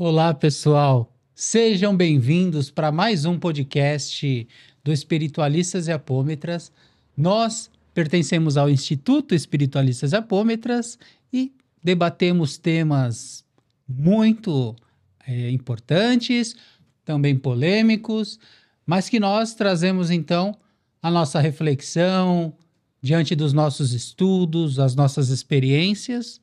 Olá, pessoal. Sejam bem-vindos para mais um podcast do Espiritualistas e Apômetras. Nós pertencemos ao Instituto Espiritualistas e Apômetras e debatemos temas muito importantes, também polêmicos, mas que nós trazemos então a nossa reflexão diante dos nossos estudos, as nossas experiências.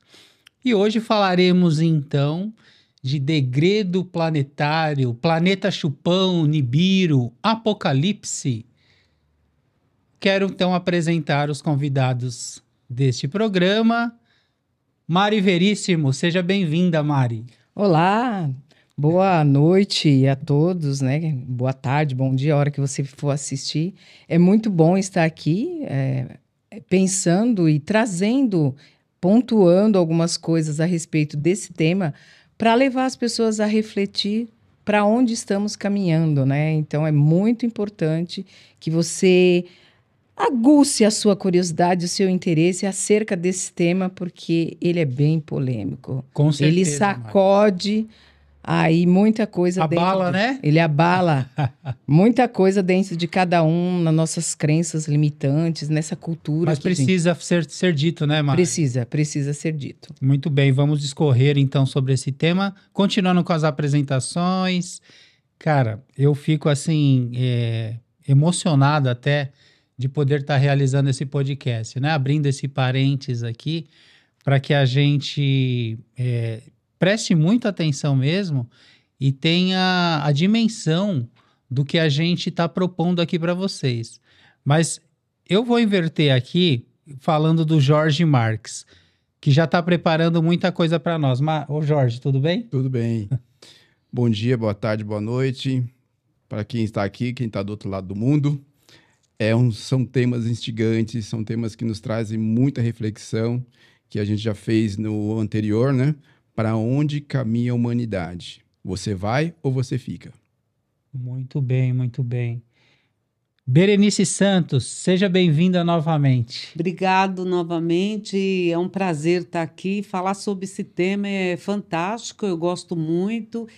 E hoje falaremos então de degredo planetário, planeta Chupão, Nibiru, Apocalipse. Quero então apresentar os convidados deste programa. Mari Veríssimo, seja bem-vinda, Mari. Olá, boa noite a todos, né? Boa tarde, bom dia, a hora que você for assistir. É muito bom estar aqui, pensando e trazendo, pontuando algumas coisas a respeito desse tema, para levar as pessoas a refletir para onde estamos caminhando, né? Então, é muito importante que você aguce a sua curiosidade, o seu interesse acerca desse tema, porque ele é bem polêmico. Com certeza, Ele sacode aí muita coisa abala, dentro... né? Ele abala muita coisa dentro de cada um, nas nossas crenças limitantes, nessa cultura. Mas precisa ser dito, né, Mari? Precisa ser dito. Muito bem, vamos discorrer então sobre esse tema. Continuando com as apresentações. Cara, eu fico assim, emocionado até de poder estar realizando esse podcast, né? Abrindo esse parênteses aqui, para que a gente preste muita atenção mesmo e tenha a dimensão do que a gente está propondo aqui para vocês. Mas eu vou inverter aqui falando do Jorge Marx, que já está preparando muita coisa para nós. Ô Jorge, tudo bem? Tudo bem. Bom dia, boa tarde, boa noite. Para quem está aqui, quem está do outro lado do mundo. São temas instigantes, são temas que nos trazem muita reflexão, que a gente já fez no anterior, né? Para onde caminha a humanidade? Você vai ou você fica? Muito bem, muito bem. Berenice Santos, seja bem-vinda novamente. Obrigado novamente, é um prazer estar aqui. Falar sobre esse tema é fantástico, eu gosto muito.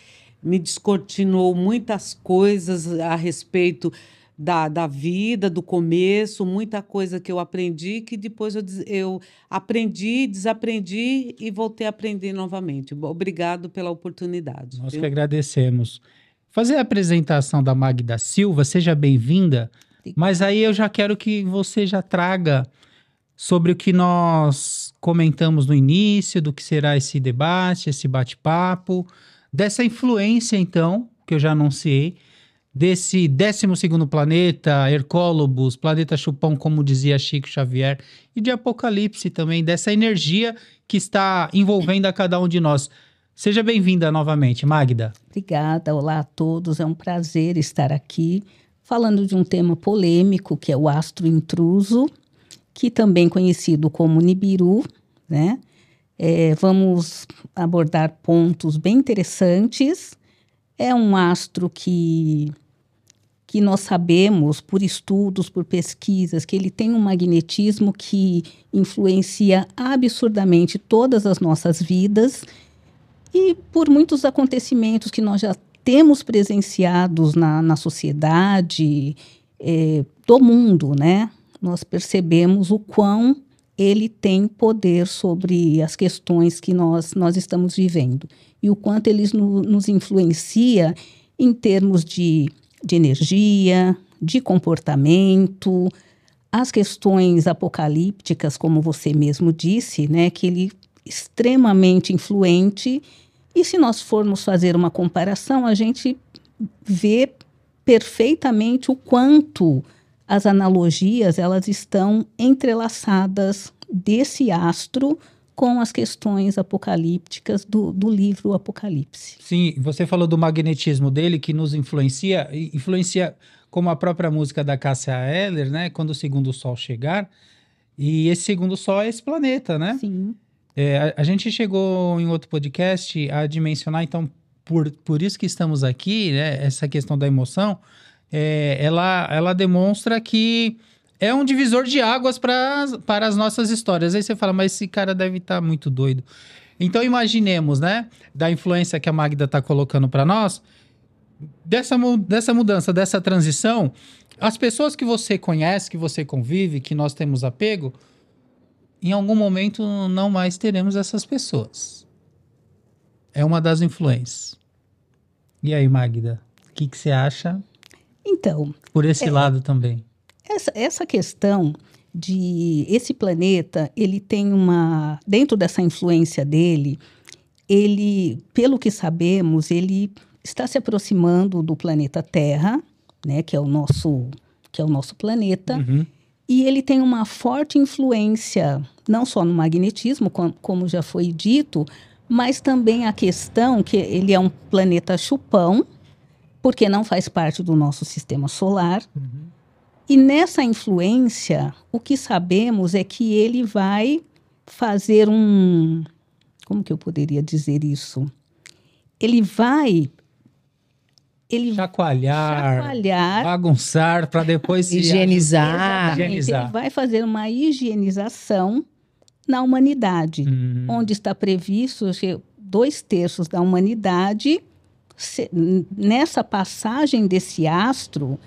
Me descortinou muitas coisas a respeito da vida, do começo, muita coisa que eu aprendi, que depois eu aprendi, desaprendi e voltei a aprender novamente. Obrigado pela oportunidade. Nós que agradecemos. Fazer a apresentação da Magda Silva, seja bem-vinda, mas aí eu já quero que você já traga sobre o que nós comentamos no início, do que será esse debate, esse bate-papo, dessa influência, então, que eu já anunciei, desse 12º planeta, Hercólobos, planeta Chupão, como dizia Chico Xavier, e de Apocalipse também, dessa energia que está envolvendo a cada um de nós. Seja bem-vinda novamente, Magda. Obrigada, olá a todos, é um prazer estar aqui falando de um tema polêmico, que é o astro intruso, que também conhecido como Nibiru, né? Vamos abordar pontos bem interessantes. É um astro que nós sabemos, por estudos, por pesquisas, que ele tem um magnetismo que influencia absurdamente todas as nossas vidas e por muitos acontecimentos que nós já temos presenciados na sociedade do mundo, né? Nós percebemos o quão ele tem poder sobre as questões que nós estamos vivendo e o quanto ele nos influencia em termos de energia, de comportamento, as questões apocalípticas, como você mesmo disse, né, que ele é extremamente influente. E se nós formos fazer uma comparação, a gente vê perfeitamente o quanto as analogias elas estão entrelaçadas desse astro com as questões apocalípticas do livro Apocalipse. Sim, você falou do magnetismo dele que nos influencia como a própria música da Cássia Eller, né? Quando o segundo sol chegar. E esse segundo sol é esse planeta, né? Sim. A gente chegou em outro podcast a dimensionar, então, por isso que estamos aqui, né? Essa questão da emoção, ela demonstra que é um divisor de águas para as nossas histórias. Aí você fala, mas esse cara deve estar muito doido. Então imaginemos, né, da influência que a Magda está colocando para nós, dessa mudança, dessa transição, as pessoas que você conhece, que você convive, que nós temos apego, em algum momento não mais teremos essas pessoas. É uma das influências. E aí, Magda, o que você acha Então, por esse lado também? essa questão de esse planeta, ele tem dentro dessa influência dele, ele, pelo que sabemos, ele está se aproximando do planeta Terra, né, que é o nosso planeta, e ele tem uma forte influência, não só no magnetismo, como já foi dito, mas também a questão que ele é um planeta chupão, porque não faz parte do nosso sistema solar. E nessa influência, o que sabemos é que ele vai fazer como que eu poderia dizer isso? Ele vai Chacoalhar, bagunçar, para depois higienizar. Exatamente. Ele vai fazer uma higienização na humanidade, onde está previsto que 2/3 da humanidade, nessa passagem desse astro,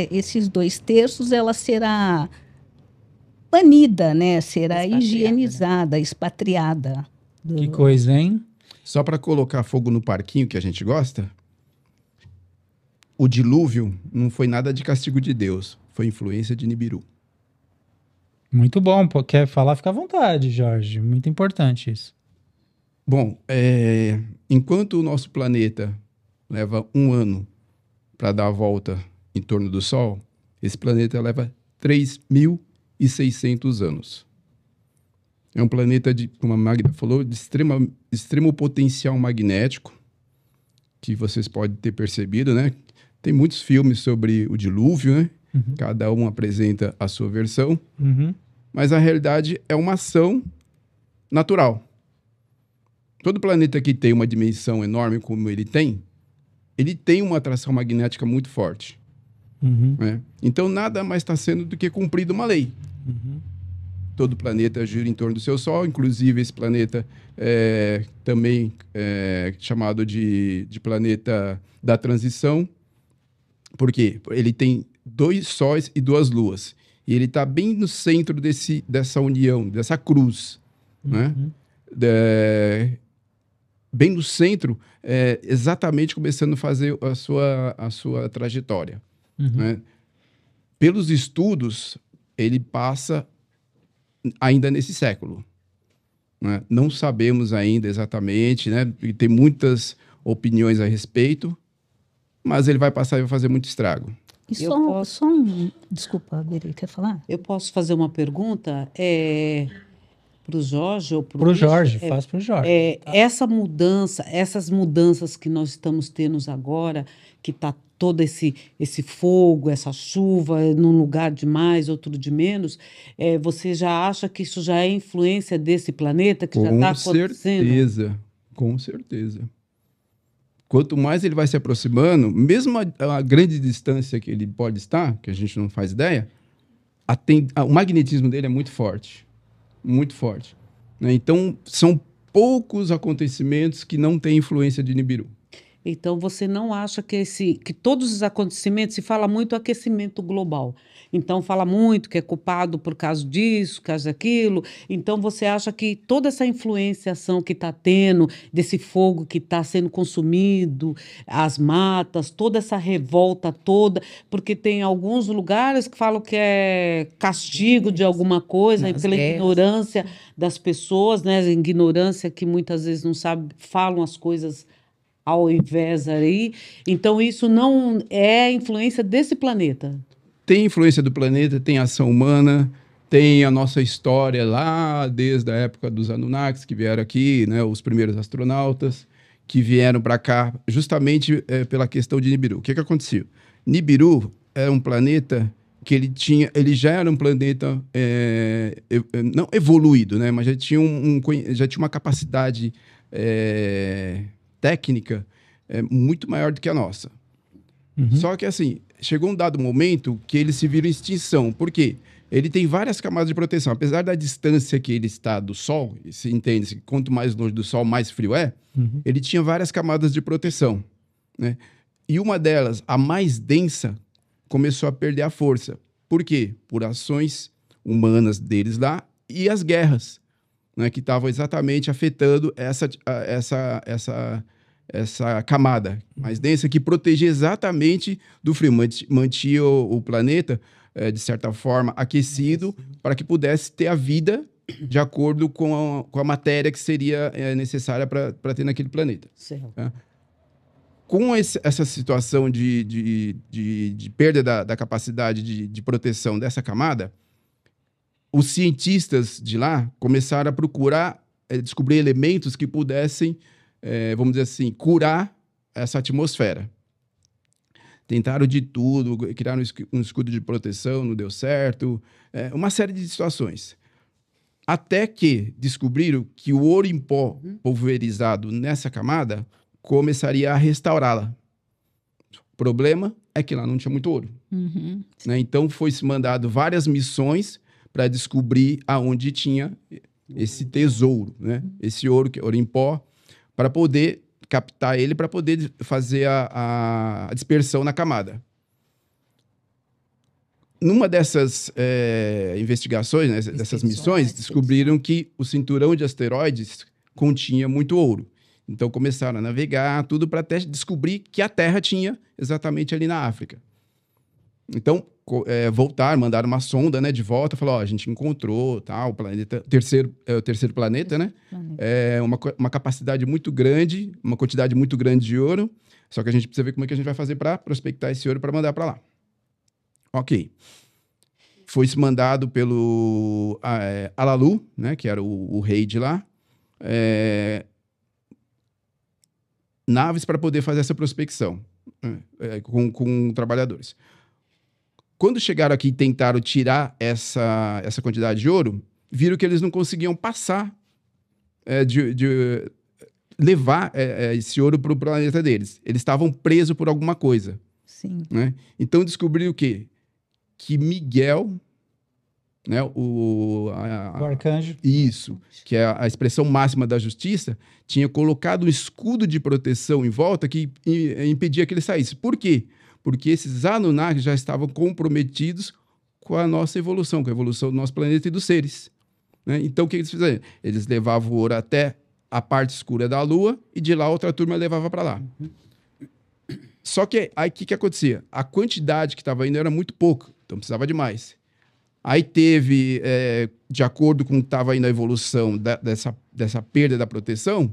esses 2/3 ela será banida, né? Será higienizada, expatriada. Que coisa, hein? Só para colocar fogo no parquinho que a gente gosta, o dilúvio não foi nada de castigo de Deus, foi influência de Nibiru. Muito bom, quer falar, fica à vontade, Jorge. Muito importante isso. Bom, enquanto o nosso planeta leva 1 ano para dar a volta em torno do Sol, esse planeta leva 3.600 anos. É um planeta, como a Magda falou, de extremo potencial magnético, que vocês podem ter percebido, né? Tem muitos filmes sobre o dilúvio, né? Cada um apresenta a sua versão, mas a realidade é uma ação natural. Todo planeta que tem uma dimensão enorme como ele tem uma atração magnética muito forte. Né? Então, nada mais está sendo do que cumprido uma lei. Todo planeta gira em torno do seu Sol, inclusive esse planeta também chamado de planeta da transição, porque ele tem 2 sóis e 2 luas. E ele está bem no centro dessa união, dessa cruz. Né? Bem no centro, exatamente começando a fazer a sua trajetória. Né? Pelos estudos, ele passa ainda nesse século. Né? Não sabemos ainda exatamente, né? E tem muitas opiniões a respeito, mas ele vai passar e vai fazer muito estrago. E desculpa, Beri, quer falar? Eu posso fazer uma pergunta para o Jorge ou para o Jorge? Faz para o Jorge. Essas mudanças que nós estamos tendo agora, que está todo esse fogo, essa chuva, num lugar de mais, outro de menos, você já acha que isso já é influência desse planeta, que já está acontecendo? Com certeza. Quanto mais ele vai se aproximando, mesmo a grande distância que ele pode estar, que a gente não faz ideia, o magnetismo dele é muito forte. Muito forte. Né? Então, são poucos acontecimentos que não têm influência de Nibiru. Então, você não acha que todos os acontecimentos, se fala muito aquecimento global. Então, fala muito que é culpado por causa disso, por causa daquilo. Então, você acha que toda essa influenciação que está tendo, desse fogo que está sendo consumido, as matas, toda essa revolta toda, porque tem alguns lugares que falam que é castigo de alguma coisa, pela ignorância das pessoas, né? Ignorância que muitas vezes não sabe, falam as coisas ao invés aí. Então, isso não é a influência desse planeta. Tem influência do planeta, tem ação humana, tem a nossa história lá, desde a época dos Anunnakis, que vieram aqui, né, os primeiros astronautas, que vieram para cá justamente pela questão de Nibiru. O que aconteceu? Nibiru era um planeta que ele já era um planeta não evoluído, né, mas já tinha uma capacidade técnica muito maior do que a nossa. Só que, assim, chegou um dado momento que eles se viram em extinção. Por quê? ele tem várias camadas de proteção. Apesar da distância que ele está do Sol, se entende que quanto mais longe do Sol, mais frio é, ele tinha várias camadas de proteção, né? E uma delas, a mais densa, começou a perder a força. Por quê? Por ações humanas deles lá e as guerras, né, que estavam exatamente afetando essa camada mais densa que protegia exatamente do frio, mantinha o planeta, de certa forma, aquecido para que pudesse ter a vida de acordo com a matéria que seria necessária para ter naquele planeta. Certo. Tá? Com essa situação de perda da capacidade de proteção dessa camada, os cientistas de lá começaram a procurar descobrir elementos que pudessem, vamos dizer assim, curar essa atmosfera. Tentaram de tudo, criaram um escudo de proteção, não deu certo, uma série de situações. Até que descobriram que o ouro em pó pulverizado nessa camada começaria a restaurá-la. O problema é que lá não tinha muito ouro. Né? Então, foi-se mandado várias missões para descobrir aonde tinha esse tesouro, né? Esse ouro em pó, para poder captar ele, para poder fazer a dispersão na camada. Numa dessas investigações, né, dessas missões, descobriram que o cinturão de asteroides continha muito ouro. Então, começaram a navegar, tudo para até descobrir que a Terra tinha exatamente ali na África. Então, voltaram, mandaram uma sonda, né, de volta, falou, a gente encontrou, o planeta, o terceiro planeta, né? Uma capacidade muito grande, uma quantidade muito grande de ouro, só que a gente precisa ver como é que a gente vai fazer para prospectar esse ouro para mandar para lá. Ok. Foi-se mandado pelo Alalu, né, que era o rei de lá, naves para poder fazer essa prospecção com trabalhadores. Quando chegaram aqui e tentaram tirar essa quantidade de ouro, viram que eles não conseguiam passar, levar esse ouro para o planeta deles. Eles estavam presos por alguma coisa. Sim. Né? Então descobriram o quê? Que Miguel, né, o arcanjo. Isso, que é a expressão máxima da justiça, tinha colocado um escudo de proteção em volta que impedia que ele saísse. Por quê? Porque esses Anunnaki já estavam comprometidos com a nossa evolução, com a evolução do nosso planeta e dos seres. Né? Então, o que eles fizeram? Eles levavam o ouro até a parte escura da Lua e de lá outra turma levava para lá. Só que aí o que acontecia? A quantidade que estava indo era muito pouca, então precisava de mais. Aí teve, de acordo com o que estava indo a evolução dessa perda da proteção,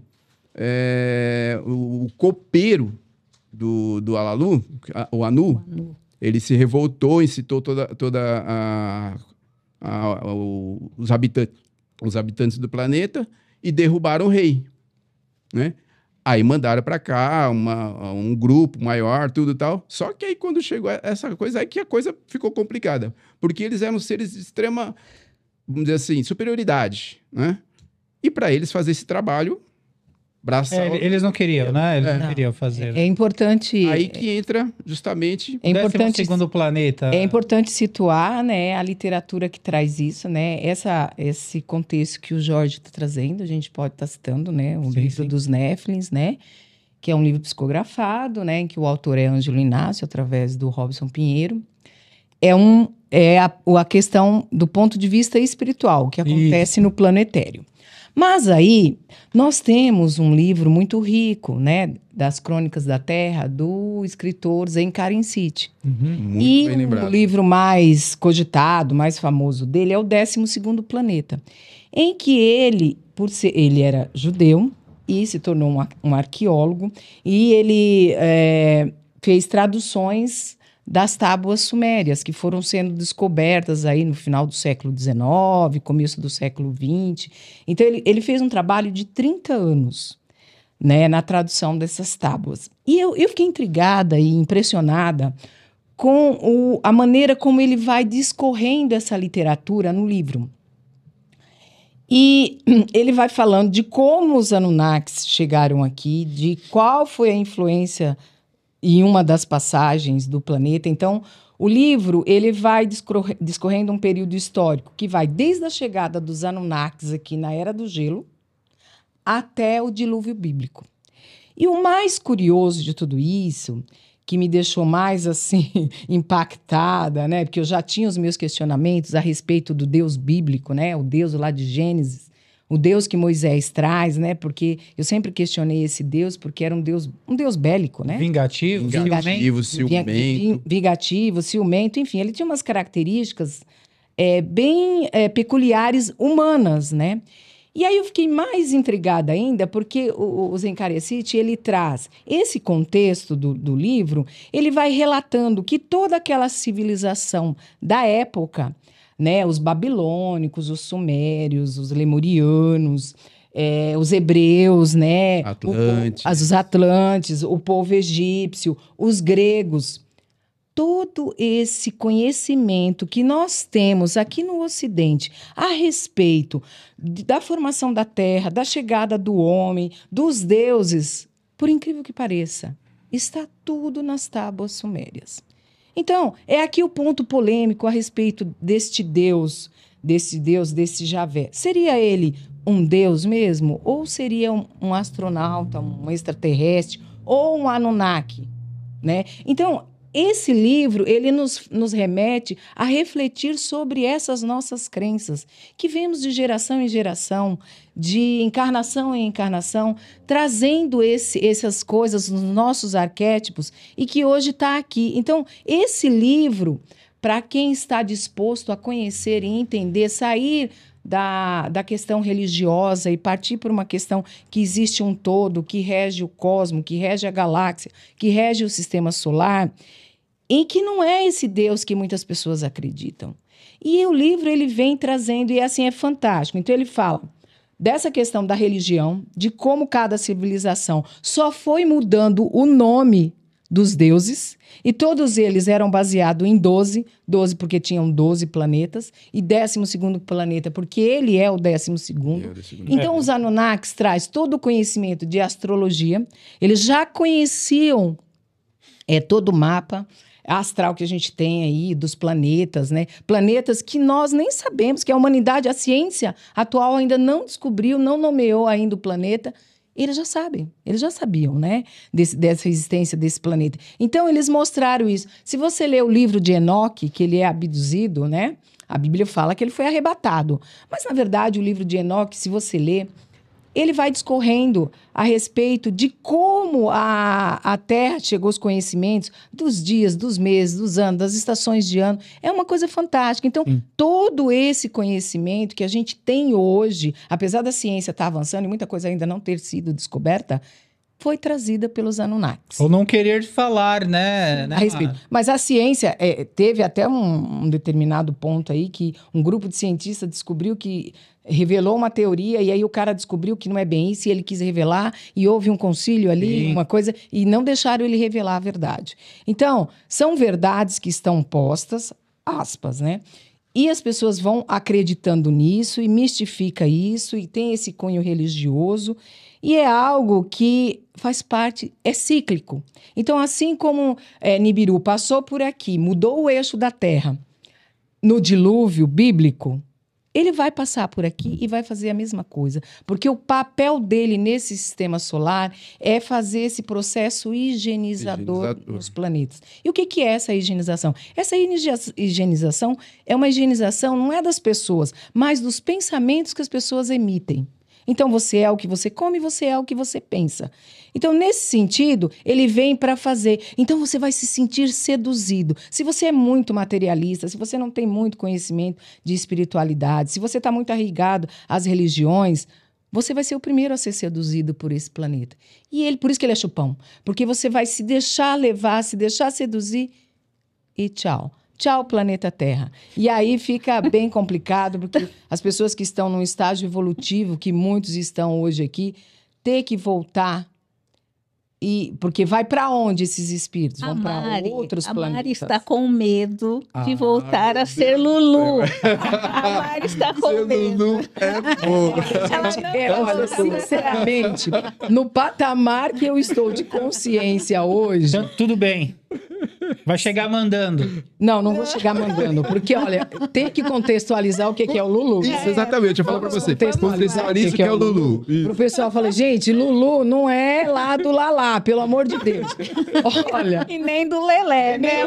o copeiro do Alalu, o Anu, ele se revoltou, incitou os habitantes do planeta e derrubaram o rei. Né? Aí mandaram para cá um grupo maior, tudo e tal. Só que aí quando chegou essa coisa, aí que a coisa ficou complicada. Porque eles eram seres de extrema, vamos dizer assim, superioridade. Né? E para eles fazer esse trabalho, braçal... eles não queriam, né? Eles não queriam fazer. É importante... Aí que entra justamente... É importante, segundo planeta. É importante situar, né, a literatura que traz isso, né? Esse contexto que o Jorge está trazendo, a gente pode estar citando, né? O livro dos Néfilins, né? Que é um livro psicografado, né? Em que o autor é Ângelo Inácio, através do Robson Pinheiro. A questão do ponto de vista espiritual, que acontece no plano etéreo. Mas aí, nós temos um livro muito rico, né, das Crônicas da Terra, do escritor Zen Karen City. Muito bem lembrado. O livro mais cogitado, mais famoso dele é o 12º Planeta, em que ele era judeu e se tornou um arqueólogo, e ele fez traduções das tábuas sumérias, que foram sendo descobertas aí no final do século XIX, começo do século XX. Então, ele fez um trabalho de 30 anos, né, na tradução dessas tábuas. E eu fiquei intrigada e impressionada com a maneira como ele vai discorrendo essa literatura no livro. E ele vai falando de como os Anunnakis chegaram aqui, de qual foi a influência em uma das passagens do planeta. Então, O livro, ele vai discorrendo um período histórico que vai desde a chegada dos Anunnakis aqui na Era do Gelo até o dilúvio bíblico. E o mais curioso de tudo isso, que me deixou mais assim impactada, né? Porque eu já tinha os meus questionamentos a respeito do Deus bíblico, né? O Deus lá de Gênesis, o Deus que Moisés traz, né? Porque eu sempre questionei esse Deus porque era um Deus bélico, né? Vingativo, ciumento. Vingativo, ciumento, enfim, ele tinha umas características bem peculiares humanas, né? E aí eu fiquei mais intrigada ainda, porque o Zencari Assisi, ele traz esse contexto do livro, ele vai relatando que toda aquela civilização da época, né, os babilônicos, os sumérios, os lemurianos, os hebreus, né, os atlantes, o povo egípcio, os gregos, todo esse conhecimento que nós temos aqui no Ocidente a respeito da formação da Terra, da chegada do homem, dos deuses, por incrível que pareça, está tudo nas tábuas sumérias. Então, é aqui o ponto polêmico a respeito deste Deus, desse Javé. Seria ele um Deus mesmo? Ou seria um astronauta, um extraterrestre, ou um Anunnaki? Né? Então, esse livro, ele nos remete a refletir sobre essas nossas crenças, que vemos de geração em geração, de encarnação em encarnação, trazendo essas coisas nos nossos arquétipos e que hoje está aqui. Então, esse livro, para quem está disposto a conhecer e entender, sair da questão religiosa e partir por uma questão que existe um todo, que rege o cosmos, que rege a galáxia, que rege o sistema solar, e que não é esse Deus que muitas pessoas acreditam. E o livro ele vem trazendo, e assim é fantástico. Então ele fala dessa questão da religião, de como cada civilização só foi mudando o nome dos deuses, e todos eles eram baseados em 12 porque tinham 12 planetas, e 12º planeta, porque ele é o 12º. Então, os Anunnakis traz todo o conhecimento de astrologia, eles já conheciam todo o mapa astral que a gente tem aí, dos planetas, né? Planetas que nós nem sabemos, que a humanidade, a ciência atual ainda não descobriu, não nomeou ainda o planeta. Eles já sabem, eles já sabiam, né? Dessa existência desse planeta. Então, eles mostraram isso. Se você ler o livro de Enoque, que ele é abduzido, né? A Bíblia fala que ele foi arrebatado. Mas, na verdade, o livro de Enoque, se você ler, ele vai discorrendo a respeito de como a Terra chegou aos conhecimentos dos dias, dos meses, dos anos, das estações de ano. É uma coisa fantástica. Então, todo esse conhecimento que a gente tem hoje, apesar da ciência estar avançando e muita coisa ainda não ter sido descoberta, foi trazida pelos Anunnakis. Ou não querer falar, né? A respeito. Mas a ciência teve até um determinado ponto aí que um grupo de cientistas descobriu que revelou uma teoria e aí o cara descobriu que não é bem isso e ele quis revelar e houve um concílio ali, uma coisa, e não deixaram ele revelar a verdade. Então, são verdades que estão postas, aspas, né? E as pessoas vão acreditando nisso e mistifica isso e tem esse cunho religioso e é algo que faz parte, é cíclico. Então, assim como Nibiru passou por aqui, mudou o eixo da Terra no dilúvio bíblico, ele vai passar por aqui e vai fazer a mesma coisa, porque o papel dele nesse sistema solar é fazer esse processo higienizador nos planetas. E o que é essa higienização? Essa higienização é uma higienização não é das pessoas, mas dos pensamentos que as pessoas emitem. Então, você é o que você come, você é o que você pensa. Então, nesse sentido, ele vem para fazer. Então, você vai se sentir seduzido. Se você é muito materialista, se você não tem muito conhecimento de espiritualidade, se você está muito arraigado às religiões, você vai ser o primeiro a ser seduzido por esse planeta. E por isso que ele é chupão. Porque você vai se deixar levar, se deixar seduzir e tchau. Tchau, planeta Terra. E aí fica bem complicado, porque as pessoas que estão num estágio evolutivo, que muitos estão hoje aqui, ter que voltar. Porque vai para onde esses espíritos? Vão para outros planetas. A Mari está com medo de voltar a ser Lulu. A Mari está com medo. Lulu é bom. Olha, sinceramente, no patamar que eu estou de consciência hoje... Tudo bem. Vai chegar mandando. Não vou chegar mandando, porque, olha, tem que contextualizar o que é o Lulu. Isso, exatamente. Eu falo pra você. Contextualizar Contextualiza o que é o Lulu. O pessoal fala, gente, Lulu não é lá do Lalá, pelo amor de Deus. Olha... E nem do Lelé, né?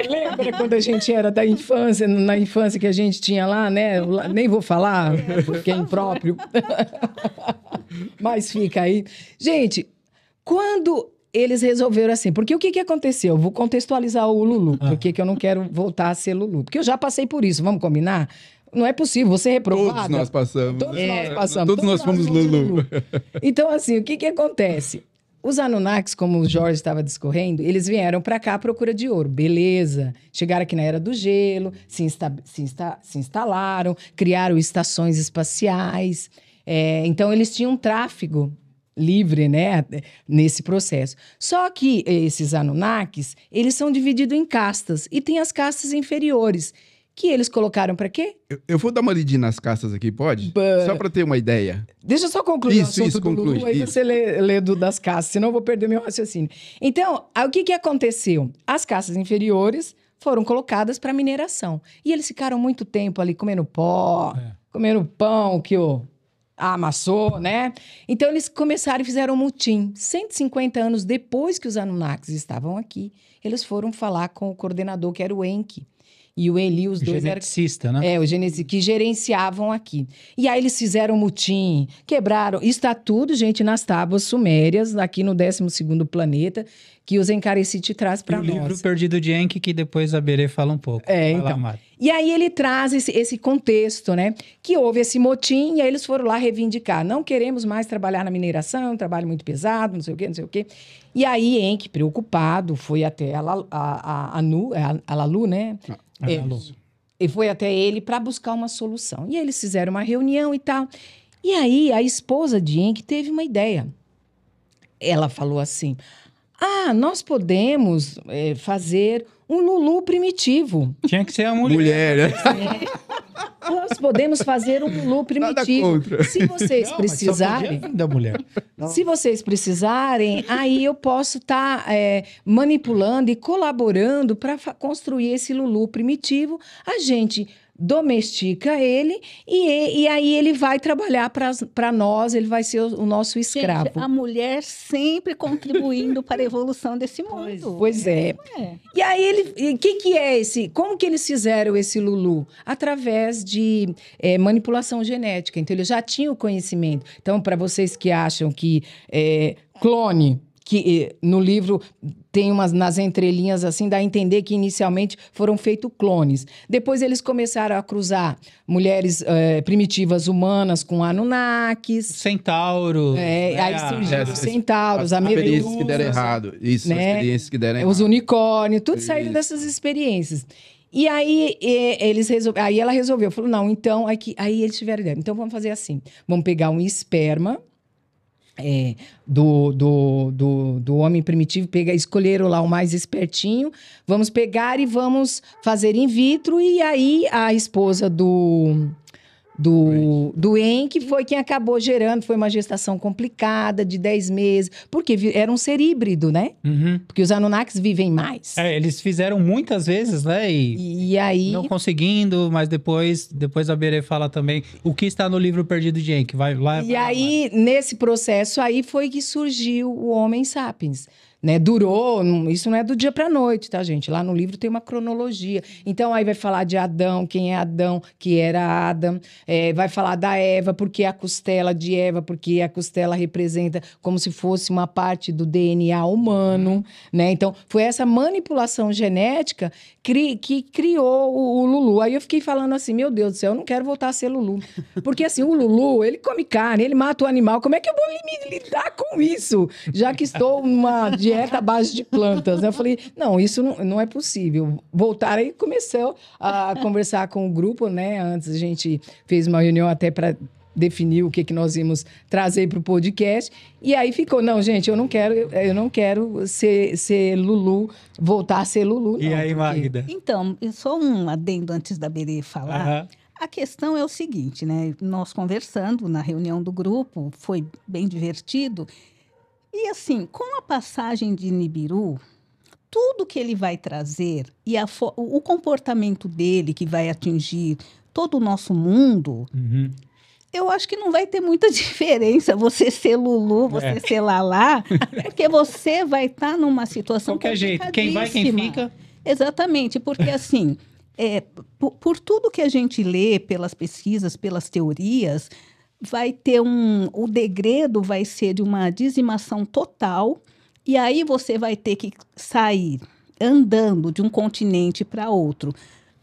Lembra quando a gente era da infância, na infância que a gente tinha lá, né? Nem vou falar, porque é impróprio. Mas fica aí. Gente, quando eles resolveram assim, porque o que aconteceu? Vou contextualizar o Lulu, porque que eu não quero voltar a ser Lulu. Porque eu já passei por isso, vamos combinar? Não é possível, você reprovada. Todos nós passamos. Todos nós fomos Lulu. Então, assim, o que acontece? Os Anunnakis, como o Jorge estava discorrendo, eles vieram para cá à procura de ouro. Beleza. Chegaram aqui na Era do Gelo, se instalaram, criaram estações espaciais. Então, eles tinham um tráfego livre, né, nesse processo. Só que esses Anunnakis, eles são divididos em castas. E tem as castas inferiores, que eles colocaram para quê? Eu vou dar uma lidinha nas castas aqui, pode? Só para ter uma ideia. Deixa eu só concluir Isso, o assunto do conclui. Lulu, aí você lê das castas, senão eu vou perder meu raciocínio. Então, aí, o que aconteceu? As castas inferiores foram colocadas para mineração. E eles ficaram muito tempo ali comendo pó, comendo pão que amassou, né? Então, eles começaram e fizeram um mutim. 150 anos depois que os Anunnakis estavam aqui, eles foram falar com o coordenador, que era o Enki. E o Eli, os dois geneticista, né? o geneticista, que gerenciavam aqui. E aí eles fizeram mutim, quebraram. Isso está tudo, gente, nas tábuas sumérias, aqui no 12º planeta, que os Encarecite traz para nós. O livro Perdido de Enki, que depois a Berê fala um pouco. Então. Lá, e aí ele traz esse contexto, né? Que houve esse motim e aí eles foram lá reivindicar. Não queremos mais trabalhar na mineração, um trabalho muito pesado, não sei o quê, não sei o quê. E aí Enki, preocupado, foi até a Lalu, né? E foi até ele para buscar uma solução. E eles fizeram uma reunião e tal. E aí a esposa de Enki teve uma ideia. Ela falou assim: nós podemos fazer um Lulu primitivo. Tinha que ser a mulher. Né? Nós podemos fazer um Lulu primitivo. Se vocês precisarem... da mulher. Se vocês precisarem, aí eu posso estar manipulando e colaborando para construir esse Lulu primitivo. A gente domestica ele e aí ele vai trabalhar para nós, ele vai ser o nosso escravo. Gente, a mulher sempre contribuindo para a evolução desse mundo. Pois é. E aí como que eles fizeram esse Lulu? Através de manipulação genética. Então eles já tinham o conhecimento. Então, para vocês que acham que clone, que no livro tem umas nas entrelinhas assim, dá a entender que inicialmente foram feitos clones. Depois eles começaram a cruzar mulheres primitivas humanas com Anunnakis. Centauros. Aí surgiram os centauros, a medusa. Experiências que deram errado. Isso, né? experiências que deram errado. Os unicórnios, tudo saiu dessas experiências. E aí aí ela resolveu, falou, não, então, aí eles tiveram ideia. Então vamos fazer assim, vamos pegar um esperma do homem primitivo, escolheram lá o mais espertinho, vamos pegar e vamos fazer in vitro, e aí a esposa do Enki foi quem acabou gerando, foi uma gestação complicada, de 10 meses, porque era um ser híbrido, né? Uhum. Porque os Anunnakis vivem mais. Eles fizeram muitas vezes, né? E aí... Não conseguindo, mas depois a Berê fala também o que está no livro Perdido de Enki. Vai lá. E aí, nesse processo aí, foi que surgiu o Homem Sapiens. Né? Durou, isso não é do dia para a noite, tá, gente? Lá no livro tem uma cronologia. Então, aí vai falar de Adão, quem é Adão, que era Adam. Vai falar da Eva, porque a costela de Eva, porque a costela representa como se fosse uma parte do DNA humano, né? Então, foi essa manipulação genética que criou o Lulu. Aí eu fiquei falando assim, meu Deus do céu, eu não quero voltar a ser Lulu. Porque, assim, o Lulu, ele come carne, ele mata o animal. Como é que eu vou lidar com isso? Já que estou numa dieta à base de plantas, né? Eu falei, não, isso não é possível. Voltar aí, começou a conversar com o grupo, né? Antes a gente fez uma reunião até para definir o que nós íamos trazer para o podcast. E aí ficou, não, gente, eu não quero ser Lulu, voltar a ser Lulu, não. E aí, Magda? Então, só um adendo antes da Berê falar. A questão é o seguinte, né? Nós conversando na reunião do grupo, foi bem divertido. E assim, com a passagem de Nibiru, tudo que ele vai trazer e o comportamento dele que vai atingir todo o nosso mundo, Uhum. eu acho que não vai ter muita diferença você ser Lulu, você ser Lalá, porque você vai estar numa situação Qualquer jeito, quem vai, quem complicadíssima. fica. Exatamente, porque assim, por tudo que a gente lê, pelas pesquisas, pelas teorias, vai ter o degredo vai ser de uma dizimação total, e aí você vai ter que sair andando de um continente para outro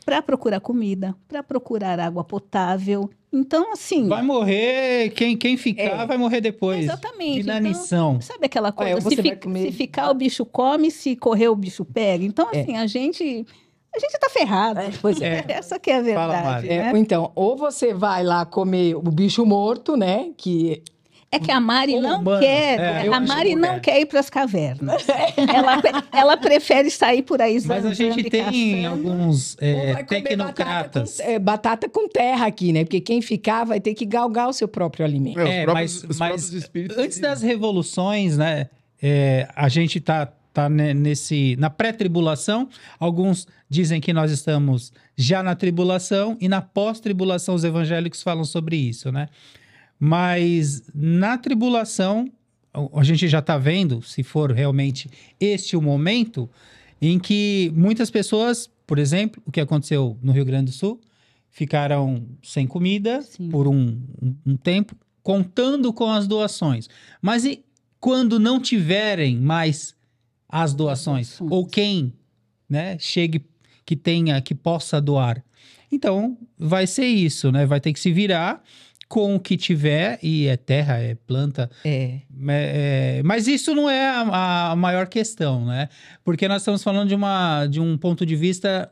para procurar comida, para procurar água potável. Então, assim. Vai morrer, quem ficar vai morrer depois. Exatamente. De inanição. Então, sabe aquela coisa? Olha, você vai comer- Se ficar, o bicho come, se correr, o bicho pega. Então, assim, a gente tá ferrado. Pois é. Essa que é a Fala, verdade, Mari. né? Então, ou você vai lá comer o bicho morto, né? Que É que a Mari Ou não humano. quer. Eu A acho Mari que não é. quer ir para as cavernas. Ela prefere sair por aí Mas a gente zanzando e tem caçando. alguns ou vai comer tecnocratas. batata com terra aqui, né? Porque quem ficar vai ter que galgar o seu próprio alimento. Os próprios espíritos. Antes das revoluções, né? A gente tá na pré-tribulação. Alguns dizem que nós estamos já na tribulação e na pós-tribulação os evangélicos falam sobre isso, né? Mas na tribulação a gente já está vendo, se for realmente este o momento, em que muitas pessoas, por exemplo, o que aconteceu no Rio Grande do Sul, ficaram sem comida por um tempo, contando com as doações. Mas e quando não tiverem mais as doações? Ou quem, né, chegue, que possa doar? Então, vai ser isso, né? Vai ter que se virar com o que tiver, e é terra, é planta. Mas isso não é a maior questão, né? Porque nós estamos falando de um ponto de vista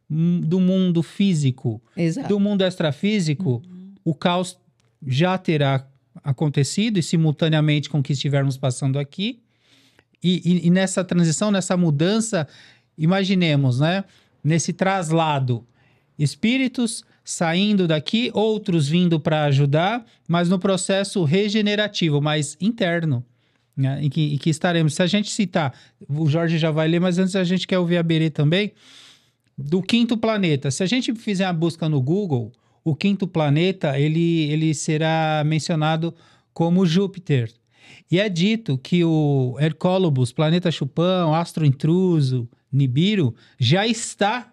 do mundo físico. Exato. Do mundo extrafísico, o caos já terá acontecido e simultaneamente com o que estivermos passando aqui. E nessa transição, nessa mudança, imaginemos, né? Nesse traslado, espíritos saindo daqui, outros vindo para ajudar, mas no processo regenerativo, mas interno, né? em que estaremos. Se a gente citar, o Jorge já vai ler, mas antes a gente quer ouvir a Berê também, do quinto planeta. Se a gente fizer a busca no Google, o quinto planeta, ele será mencionado como Júpiter. E é dito que o Hercólobus, planeta Chupão, astro intruso, Nibiru, já está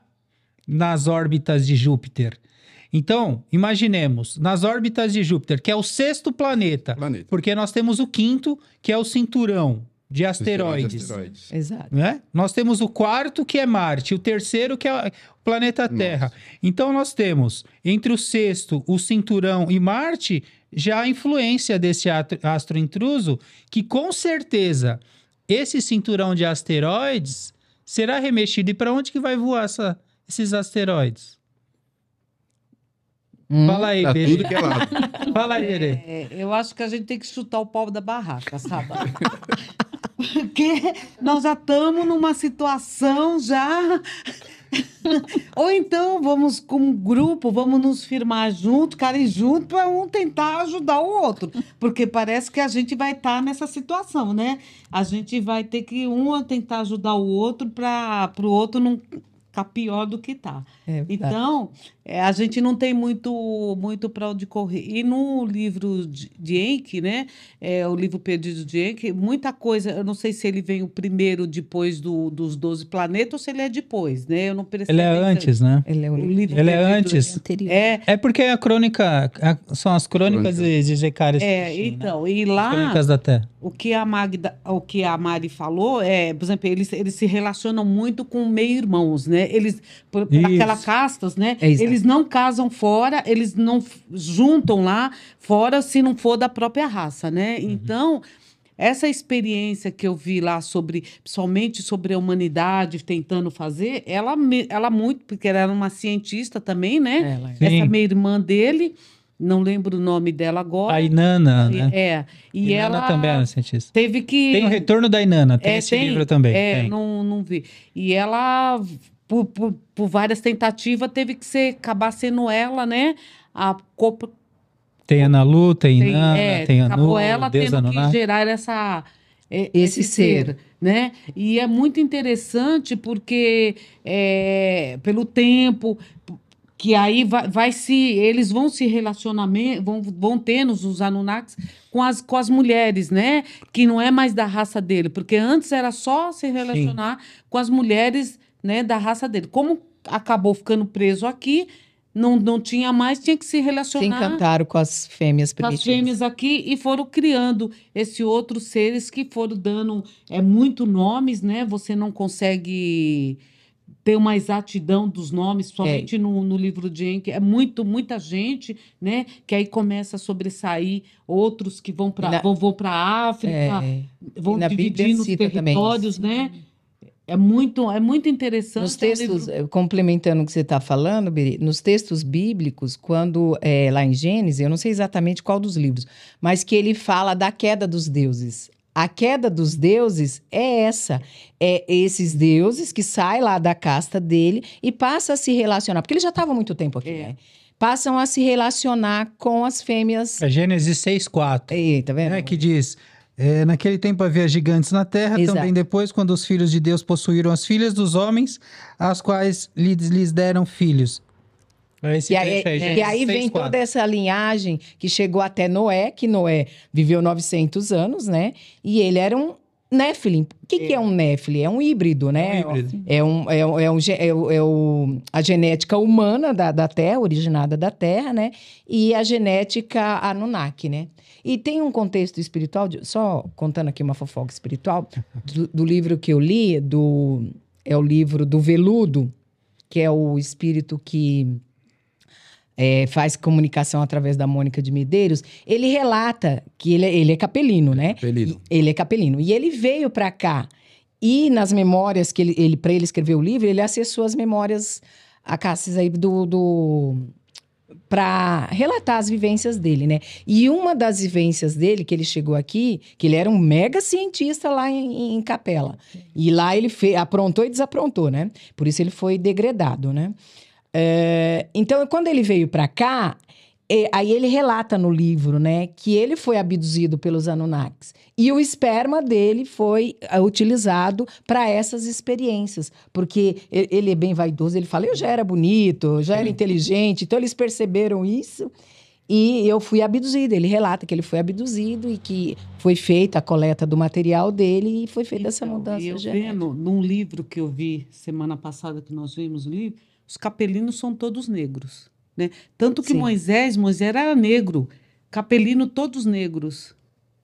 nas órbitas de Júpiter. Então, imaginemos, nas órbitas de Júpiter, que é o sexto planeta, porque nós temos o quinto, que é o cinturão de asteroides. Exato. Né? Nós temos o quarto, que é Marte, o terceiro, que é o planeta Terra. Então, nós temos, entre o sexto, o cinturão e Marte, já a influência desse astro intruso, que com certeza esse cinturão de asteroides será remexido. E para onde que vai voar esses asteroides? Fala aí, Berê. Tudo que é lado. Fala aí, Berê. Eu acho que a gente tem que chutar o pau da barraca, sabe? Porque nós já estamos numa situação já. Ou então vamos com um grupo, vamos nos firmar junto, cara, e junto para um tentar ajudar o outro. Porque parece que a gente vai estar nessa situação, né? A gente vai ter que tentar ajudar o outro para o outro não ficar pior do que está. Então, a gente não tem muito para onde correr. E no livro de Enki, né? O livro Perdido de Enki, muita coisa, eu não sei se ele vem o primeiro depois dos 12 planetas ou se ele é depois, né? Eu não percebi. Ele é antes, né? Ele é o livro Ele é Perdido antes. Anterior. É porque a crônica, são as crônicas de Zecares. Então, né? e lá, As crônicas da Terra. o que a Mari falou, por exemplo, eles se relacionam muito com meio-irmãos, né? Eles, por aquelas castas, né? Eles não casam fora, eles não juntam lá fora se não for da própria raça, né? Então, essa experiência que eu vi lá principalmente sobre a humanidade tentando fazer, ela muito, porque ela era uma cientista também, né? Essa meia-irmã dele, não lembro o nome dela agora. A Inanna, né? E Inanna ela também era cientista. teve que... Tem o Retorno da Inanna, tem esse livro também. Tem. Não vi. E ela, por várias tentativas, teve que acabar sendo ela, né? Tem a Nalu, tem Inanna, tem a acabou Nu, ela Deus tendo que Anunnaki. gerar essa Esse ser. Né? E é muito interessante porque pelo tempo que aí eles vão se relacionar, vão tendo os Anunnakis com as mulheres, né? Que não é mais da raça dele, porque antes era só se relacionar com as mulheres, né, da raça dele. Como acabou ficando preso aqui, não tinha mais, tinha que se Se relacionar encantaram com as fêmeas com as primitivas. fêmeas aqui e foram criando esses outros seres que foram dando muito nomes, né? Você não consegue ter uma exatidão dos nomes, somente no livro de Enki. É muita gente, né? Que aí começa a sobressair outros que vão para a África, vão na Bíblia dividir nos cita também territórios, né? É muito interessante. Nos textos, complementando o que você está falando, Beri, nos textos bíblicos, quando lá em Gênesis, eu não sei exatamente qual dos livros, mas que ele fala da queda dos deuses. A queda dos deuses é essa. É esses deuses que saem lá da casta dele e passam a se relacionar, porque ele já estava há muito tempo aqui, né? Passam a se relacionar com as fêmeas. É Gênesis 6:4. Tá vendo? Que diz... naquele tempo havia gigantes na terra, Exato. também depois, quando os filhos de Deus possuíram as filhas dos homens, as quais lhes deram filhos. Esse trecho aí, E aí vem 6:4. toda essa linhagem que chegou até Noé, que Noé viveu 900 anos, né? E ele era um Néfilim. O que é um Néfilim? É um híbrido, né? A genética humana da Terra, originada da Terra, né? E a genética Anunnaki, né? E tem um contexto espiritual, só contando aqui uma fofoca espiritual, do livro que eu li, é o livro do Veludo, que é o espírito que faz comunicação através da Mônica de Medeiros. Ele relata que ele é capelino, né? Capelino. Ele é capelino. E ele veio para cá. E nas memórias que ele para ele escrever o livro, ele acessou as memórias acácias aí para relatar as vivências dele, né? E uma das vivências dele, que ele chegou aqui, que ele era um mega cientista lá em Capela. E lá ele aprontou e desaprontou, né? Por isso ele foi degradado, né? Então, quando ele veio para cá, aí ele relata no livro, né, que ele foi abduzido pelos Anunnakis. E o esperma dele foi utilizado para essas experiências. Porque ele é bem vaidoso, ele fala, eu já era bonito, eu já era inteligente. Então, eles perceberam isso e eu fui abduzido. Ele relata que ele foi abduzido e que foi feita a coleta do material dele e foi feita essa mudança genética. Vendo num livro que eu vi semana passada, que nós vimos o livro, os capelinos são todos negros, né? Tanto que Moisés era negro, capelino todos negros.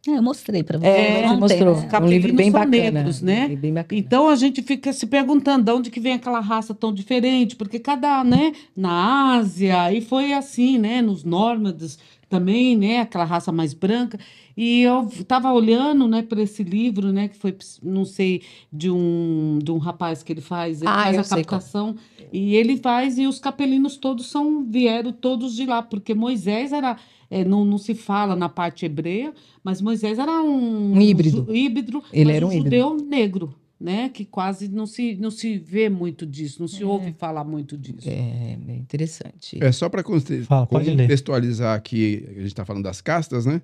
Eu mostrei para você. Você mostrou. Os capelinos Um livro bem são bacana. negros, né? Bem bacana. Então a gente fica se perguntando de onde que vem aquela raça tão diferente, porque né, na Ásia, e foi assim, né, nos nômades também, né, aquela raça mais branca. E eu estava olhando, né, para esse livro, né, que foi, não sei, de um rapaz que ele faz a captação. E ele faz, e os capelinos todos vieram todos de lá, porque Moisés era, não se fala na parte hebreia, mas Moisés era um híbrido. Ele mas era um judeu negro, né, que quase não se vê muito disso, não se ouve falar muito disso. É interessante. Só para pode ler. contextualizar aqui, a gente está falando das castas, né?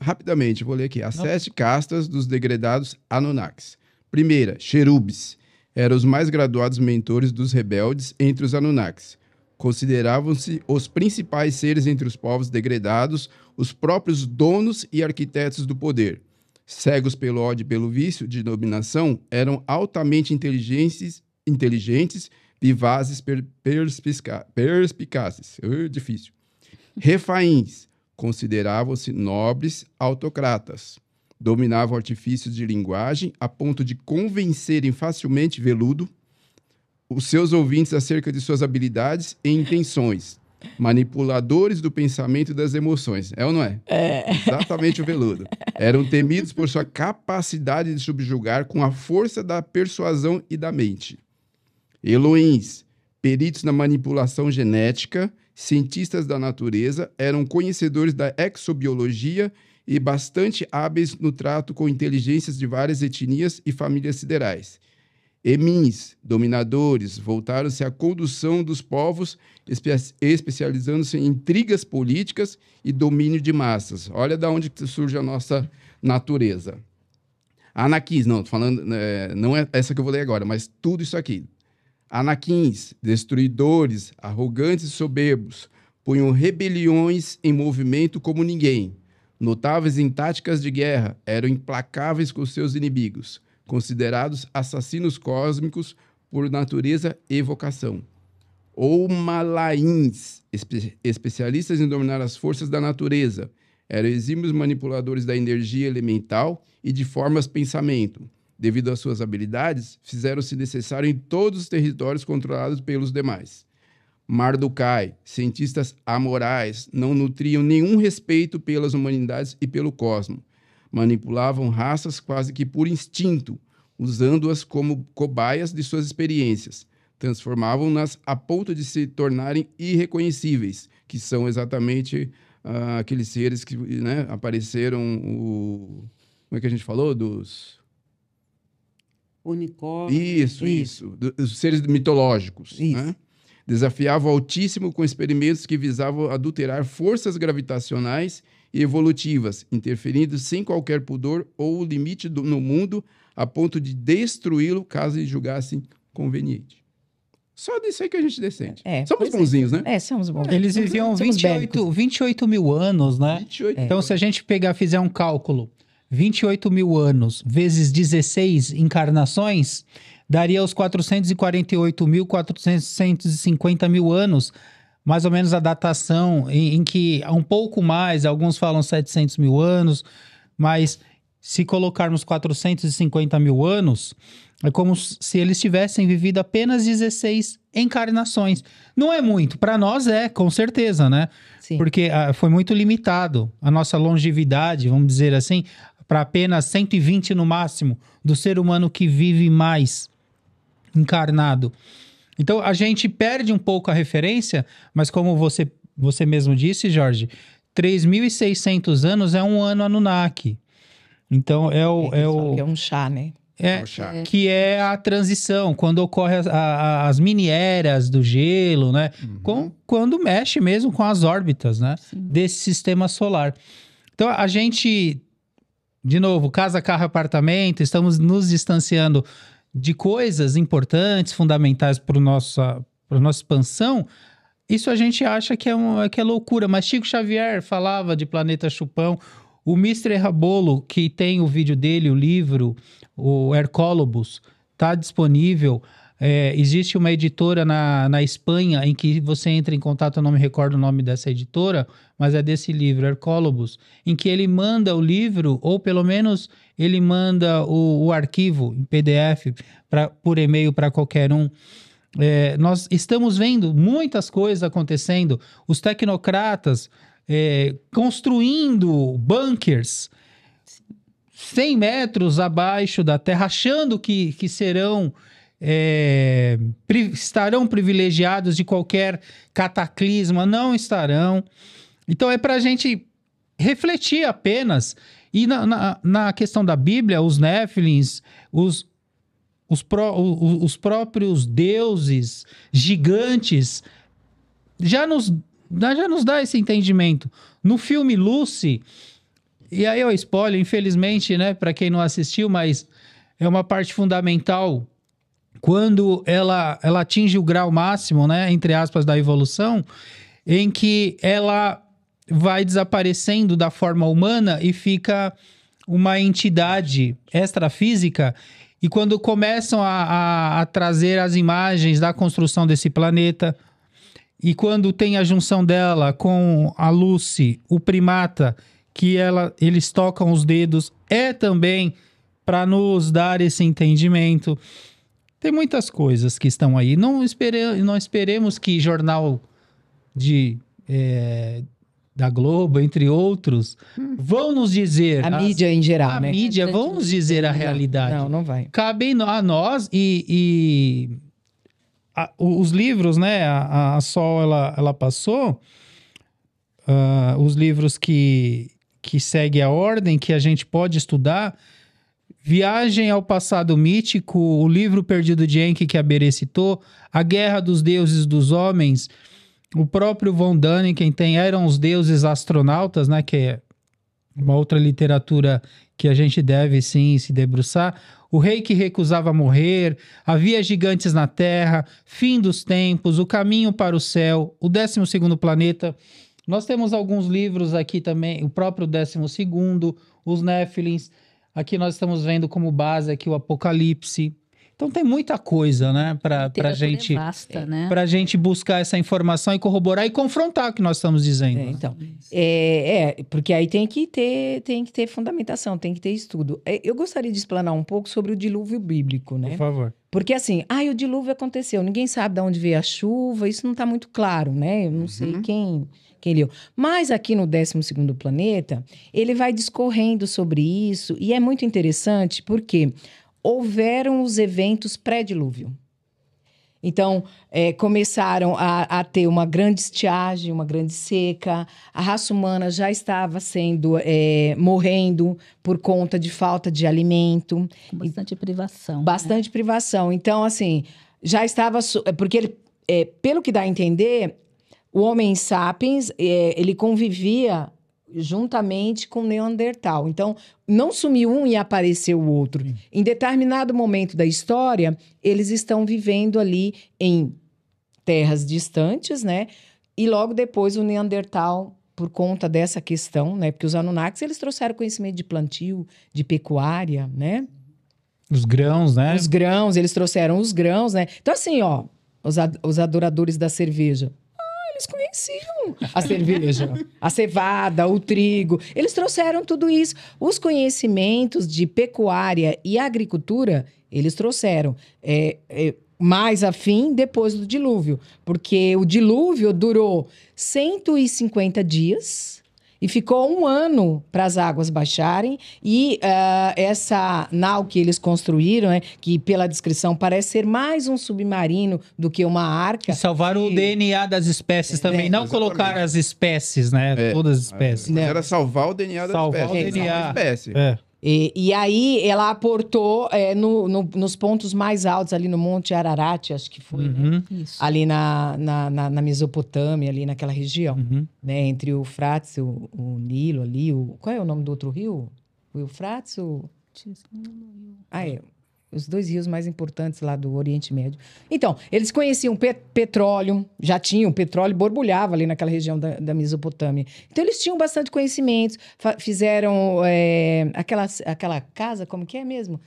Rapidamente, vou ler aqui. As 7 castas dos degredados Anunnakis. Primeira, Cherubis. Eram os mais graduados mentores dos rebeldes entre os Anunnakis. Consideravam-se os principais seres entre os povos degredados, os próprios donos e arquitetos do poder. Cegos pelo ódio e pelo vício de dominação, eram altamente inteligentes, vivazes, perspicazes. Difícil. Refaíns. Consideravam-se nobres autocratas. Dominavam artifícios de linguagem a ponto de convencerem facilmente Veludo os seus ouvintes acerca de suas habilidades e intenções. Manipuladores do pensamento e das emoções. É ou não é? Exatamente o Veludo. Eram temidos por sua capacidade de subjugar com a força da persuasão e da mente. Elohims, peritos na manipulação genética, cientistas da natureza, eram conhecedores da exobiologia e bastante hábeis no trato com inteligências de várias etnias e famílias siderais. Emins, dominadores, voltaram-se à condução dos povos, especializando-se em intrigas políticas e domínio de massas. Olha de onde surge a nossa natureza. Anaquins, não, tô falando, não é essa que eu vou ler agora, mas tudo isso aqui. Anaquins, destruidores, arrogantes e soberbos, punham rebeliões em movimento como ninguém. Notáveis em táticas de guerra, eram implacáveis com seus inimigos, considerados assassinos cósmicos por natureza e vocação. Ou Malaíns, especialistas em dominar as forças da natureza, eram exímios manipuladores da energia elemental e de formas de pensamento. Devido às suas habilidades, fizeram-se necessário em todos os territórios controlados pelos demais. Mardukai, cientistas amorais, não nutriam nenhum respeito pelas humanidades e pelo cosmos. Manipulavam raças quase que por instinto, usando-as como cobaias de suas experiências. Transformavam-nas a ponto de se tornarem irreconhecíveis, que são exatamente aqueles seres que, né, apareceram, como é que a gente falou? Dos... Unicórnios. Isso. Os seres mitológicos. Isso. Né? Desafiava o Altíssimo com experimentos que visavam adulterar forças gravitacionais e evolutivas, interferindo sem qualquer pudor ou limite no mundo, a ponto de destruí-lo caso eles julgassem conveniente. Só disso aí que a gente decente. Somos bonzinhos, né? Somos bonzinhos. Eles viviam 28 mil anos, né? 28 Então, se a gente fizer um cálculo, 28 mil anos vezes 16 encarnações, daria os 448.450 mil anos, mais ou menos a datação em que um pouco mais, alguns falam 700 mil anos, mas se colocarmos 450 mil anos, é como se eles tivessem vivido apenas 16 encarnações. Não é muito, para nós com certeza, né? Sim. Porque foi muito limitado a nossa longevidade, vamos dizer assim, para apenas 120 no máximo do ser humano que vive mais encarnado. Então, a gente perde um pouco a referência, mas como você mesmo disse, Jorge, 3.600 anos é um ano Anunnaki. Então, que é um chá, né? Que é a transição, quando ocorre as mini-eras do gelo, né? Quando mexe mesmo com as órbitas, né? Desse sistema solar. Então, a gente, de novo, casa, carro, apartamento, estamos nos distanciando de coisas importantes, fundamentais para a nossa expansão. Isso a gente acha que é loucura, mas Chico Xavier falava de Planeta Chupão. O Mr. Rabolo, que tem o vídeo dele, o livro, o Hercólobos, está disponível. Existe uma editora na Espanha em que você entra em contato, eu não me recordo o nome dessa editora, mas é desse livro, Hercólobos, em que ele manda o livro, ou pelo menos ele manda o arquivo em PDF por e-mail para qualquer um. Nós estamos vendo muitas coisas acontecendo. Os tecnocratas construindo bunkers 100 metros abaixo da terra, achando que estarão privilegiados de qualquer cataclisma. Não estarão. Então é para a gente refletir apenas. E na questão da Bíblia, os Néfilins, os próprios deuses gigantes já nos dá esse entendimento. No filme Lucy, e aí é o spoiler, infelizmente, né, para quem não assistiu, mas é uma parte fundamental, quando ela atinge o grau máximo, né, entre aspas, da evolução, em que ela vai desaparecendo da forma humana e fica uma entidade extrafísica. E quando começam a trazer as imagens da construção desse planeta, e quando tem a junção dela com a Lucy, o primata, que eles tocam os dedos, é também para nos dar esse entendimento. Tem muitas coisas que estão aí. Não esperemos que jornal da Globo, entre outros, vão nos dizer... A mídia em geral, né? A mídia vão nos dizer a realidade. Não vai. Cabe a nós os livros, né? A Sol, ela passou, os livros que seguem a ordem, que a gente pode estudar, Viagem ao Passado Mítico, o livro perdido de Enki, que a Berê citou, A Guerra dos Deuses dos Homens, o próprio Von Däniken tem Eram os Deuses Astronautas, né? Que uma outra literatura que a gente deve sim se debruçar. O rei que recusava morrer, havia gigantes na terra, fim dos tempos, o caminho para o céu, o 12º planeta. Nós temos alguns livros aqui também, o próprio 12º, os Néfilins. Aqui nós estamos vendo como base aqui o Apocalipse. Então tem muita coisa, né, para gente, vasta, né? pra gente buscar essa informação e corroborar e confrontar o que nós estamos dizendo. Então, porque aí tem que ter fundamentação, tem que ter estudo. Eu gostaria de explanar um pouco sobre o dilúvio bíblico, né? Por favor. Porque assim, o dilúvio aconteceu, ninguém sabe de onde veio a chuva, isso não está muito claro, né? Eu não sei quem leu. Mas aqui no 12º planeta, ele vai discorrendo sobre isso, e é muito interessante porque houveram os eventos pré-dilúvio. Então, começaram a ter uma grande estiagem, uma grande seca. A raça humana já estava morrendo por conta de falta de alimento. Com bastante privação. Bastante privação. Então, assim, já estava... Porque, pelo que dá a entender, o Homem sapiens, ele convivia juntamente com o Neandertal. Então, não sumiu um e apareceu o outro. Em determinado momento da história, eles estão vivendo ali em terras distantes, né? E logo depois o Neandertal, por conta dessa questão, né? Porque os Anunnakis, eles trouxeram conhecimento de plantio, de pecuária, né? Os grãos, né? Os grãos, eles trouxeram os grãos, né? Então, assim, ó, os adoradores da cerveja, eles conheciam a cerveja, a cevada, o trigo. Eles trouxeram tudo isso. Os conhecimentos de pecuária e agricultura, eles trouxeram mais afim depois do dilúvio. Porque o dilúvio durou 150 dias e ficou 1 ano para as águas baixarem. E essa nau que eles construíram, né, que pela descrição parece ser mais um submarino do que uma arca. E salvaram o DNA das espécies também. Não exatamente. colocar as espécies, né? Todas as espécies. Mas era salvar o DNA da Salvar espécie. o DNA. Salvar a espécie. E aí ela aportou nos pontos mais altos, ali no Monte Ararat, acho que foi, né? Isso. Ali na Mesopotâmia, ali naquela região, né? Entre o Eufrates, o Nilo ali, qual é o nome do outro rio? O Eufrates, os 2 rios mais importantes lá do Oriente Médio. Então, eles conheciam petróleo, já tinham petróleo, borbulhava ali naquela região da Mesopotâmia. Então, eles tinham bastante conhecimentos, fizeram aquela casa, como que é mesmo?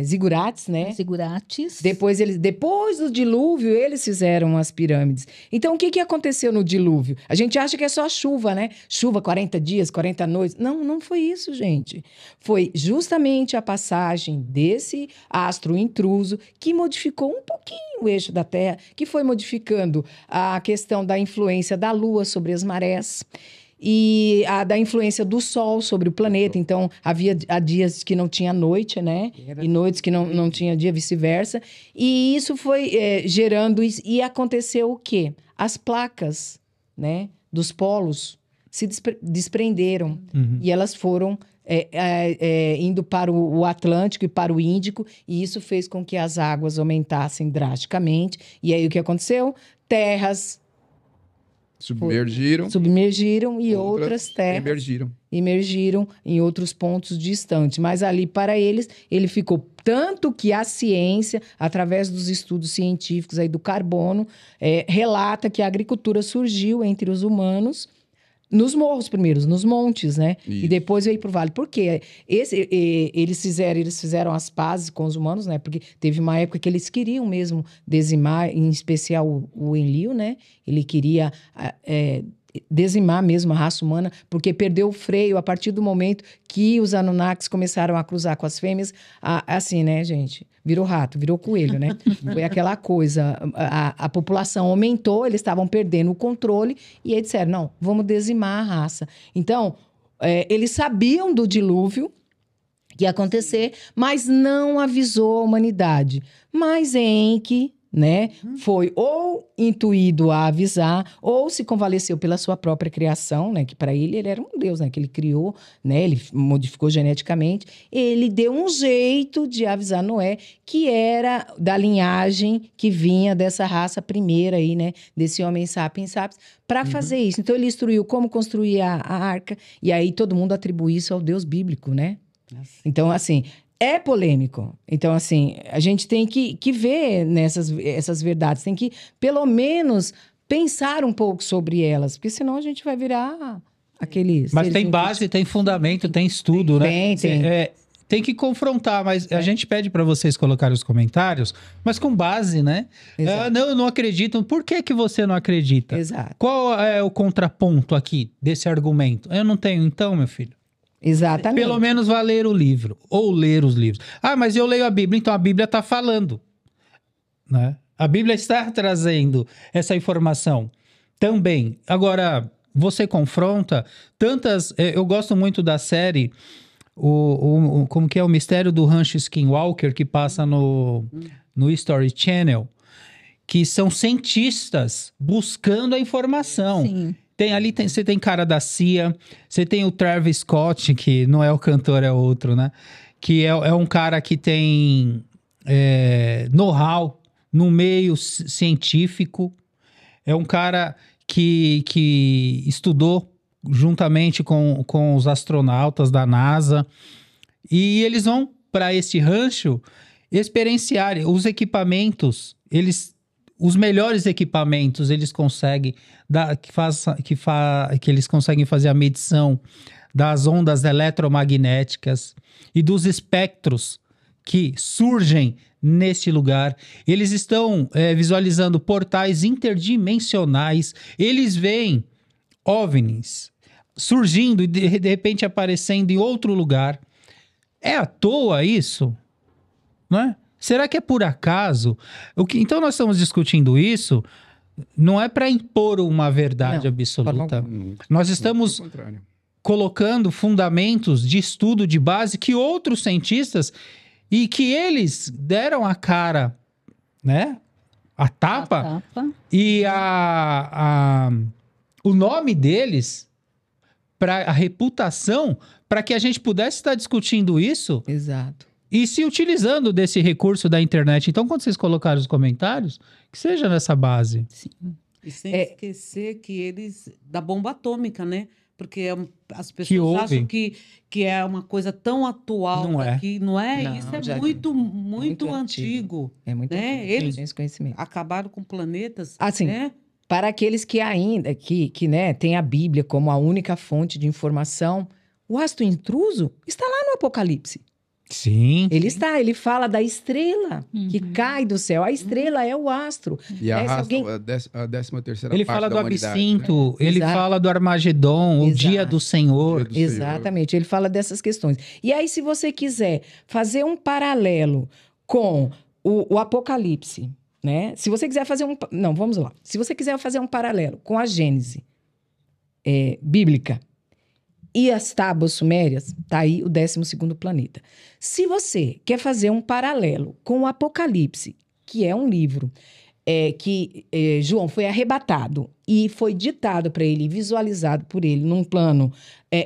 Zigurates, né? Zigurates. Depois do dilúvio, eles fizeram as pirâmides. Então, o que aconteceu no dilúvio? A gente acha que é só chuva, né? Chuva 40 dias, 40 noites. Não foi isso, gente. Foi justamente a passagem desse astro intruso que modificou um pouquinho o eixo da Terra, que foi modificando a questão da influência da Lua sobre as marés. E da influência do Sol sobre o planeta. Então, havia dias que não tinha noite, né? E noites que não tinha dia, vice-versa. E isso foi gerando... E aconteceu o quê? As placas, né, dos polos se desprenderam. E elas foram indo para o Atlântico e para o Índico. E isso fez com que as águas aumentassem drasticamente. E aí, o que aconteceu? Terras... Submergiram e outras terras emergiram em outros pontos distantes. Mas ali, para eles, ele ficou... Tanto que a ciência, através dos estudos científicos aí do carbono, relata que a agricultura surgiu entre os humanos nos morros primeiros, nos montes, né? Isso. E depois veio para o vale. Por quê? Eles fizeram as pazes com os humanos, né? Porque teve uma época que eles queriam mesmo dizimar, em especial o Enlil, né? Ele queria dizimar mesmo a raça humana, porque perdeu o freio a partir do momento que os Anunnakis começaram a cruzar com as fêmeas. Assim, né, gente? Virou rato, virou coelho, né? Foi aquela coisa, a população aumentou, eles estavam perdendo o controle, e aí disseram, não, vamos dizimar a raça. Então, eles sabiam do dilúvio que ia acontecer, mas não avisou a humanidade. Mas Enki, né? Foi ou intuído a avisar, ou se convaleceu pela sua própria criação, né? Que para ele era um Deus, né? Que ele criou, né? Ele modificou geneticamente. Ele deu um jeito de avisar Noé, que era da linhagem que vinha dessa raça primeira aí, né? Desse homem sapiens sapiens, para fazer isso. Então ele instruiu como construir a arca, e aí todo mundo atribui isso ao Deus bíblico, né? Então, assim, é polêmico. Então, assim, a gente tem que ver essas verdades. Tem que, pelo menos, pensar um pouco sobre elas. Porque senão a gente vai virar aqueles... Mas tem base, tem fundamento, tem estudo, né? Tem. Tem que confrontar, mas a gente pede para vocês colocarem os comentários, mas com base, né? Exato. Não, eu não acredito. Por que você não acredita? Exato. Qual é o contraponto aqui desse argumento? Eu não tenho, então, meu filho. Exatamente. Pelo menos vai ler o livro, ou ler os livros. Ah, mas eu leio a Bíblia, então a Bíblia está falando, né? A Bíblia está trazendo essa informação também. Agora, você confronta tantas... Eu gosto muito da série, como que é? O Mistério do Rancho Skinwalker, que passa no History Channel, que são cientistas buscando a informação. Sim. Você tem cara da CIA, você tem o Travis Scott, que não é o cantor, é outro, né? Que é um cara que tem know-how no meio científico. É um cara que estudou juntamente com os astronautas da NASA. E eles vão para esse rancho experienciar os equipamentos. Os melhores equipamentos eles conseguem que eles conseguem fazer a medição das ondas eletromagnéticas e dos espectros que surgem nesse lugar. Eles estão visualizando portais interdimensionais. Eles veem OVNIs surgindo e de repente aparecendo em outro lugar. É à toa isso? Não é? Será que é por acaso? Então nós estamos discutindo isso, não é para impor uma verdade absoluta. Nós estamos colocando fundamentos de estudo de base que outros cientistas e que eles deram a cara, né? A tapa. E o nome deles, a reputação, para que a gente pudesse estar discutindo isso. Exato. E se utilizando desse recurso da internet. Então, quando vocês colocarem os comentários, que seja nessa base. Sim. E sem esquecer que eles... da bomba atômica, né? Porque as pessoas acham que é uma coisa tão atual. Não é. Que não é. Não, Isso já é muito antigo. É muito né? antigo. Eles Esse conhecimento. acabaram com planetas. Assim, né? para aqueles que ainda né, têm a Bíblia como a única fonte de informação, o astro intruso está lá no Apocalipse. Sim. Ele fala da estrela que cai do céu. A estrela é o astro. E arrasta a 13ª Ele parte fala da do humanidade, absinto, né? ele Exato. fala do Armagedon, o Exato. dia do Senhor. Exatamente, ele fala dessas questões. E aí, se você quiser fazer um paralelo com o Apocalipse, né? Se você quiser fazer Não, vamos lá. Se você quiser fazer um paralelo com a Gênese bíblica e as tábuas sumérias, tá aí o 12º planeta. Se você quer fazer um paralelo com o Apocalipse, que é um livro que João foi arrebatado e foi ditado para ele, visualizado por ele num plano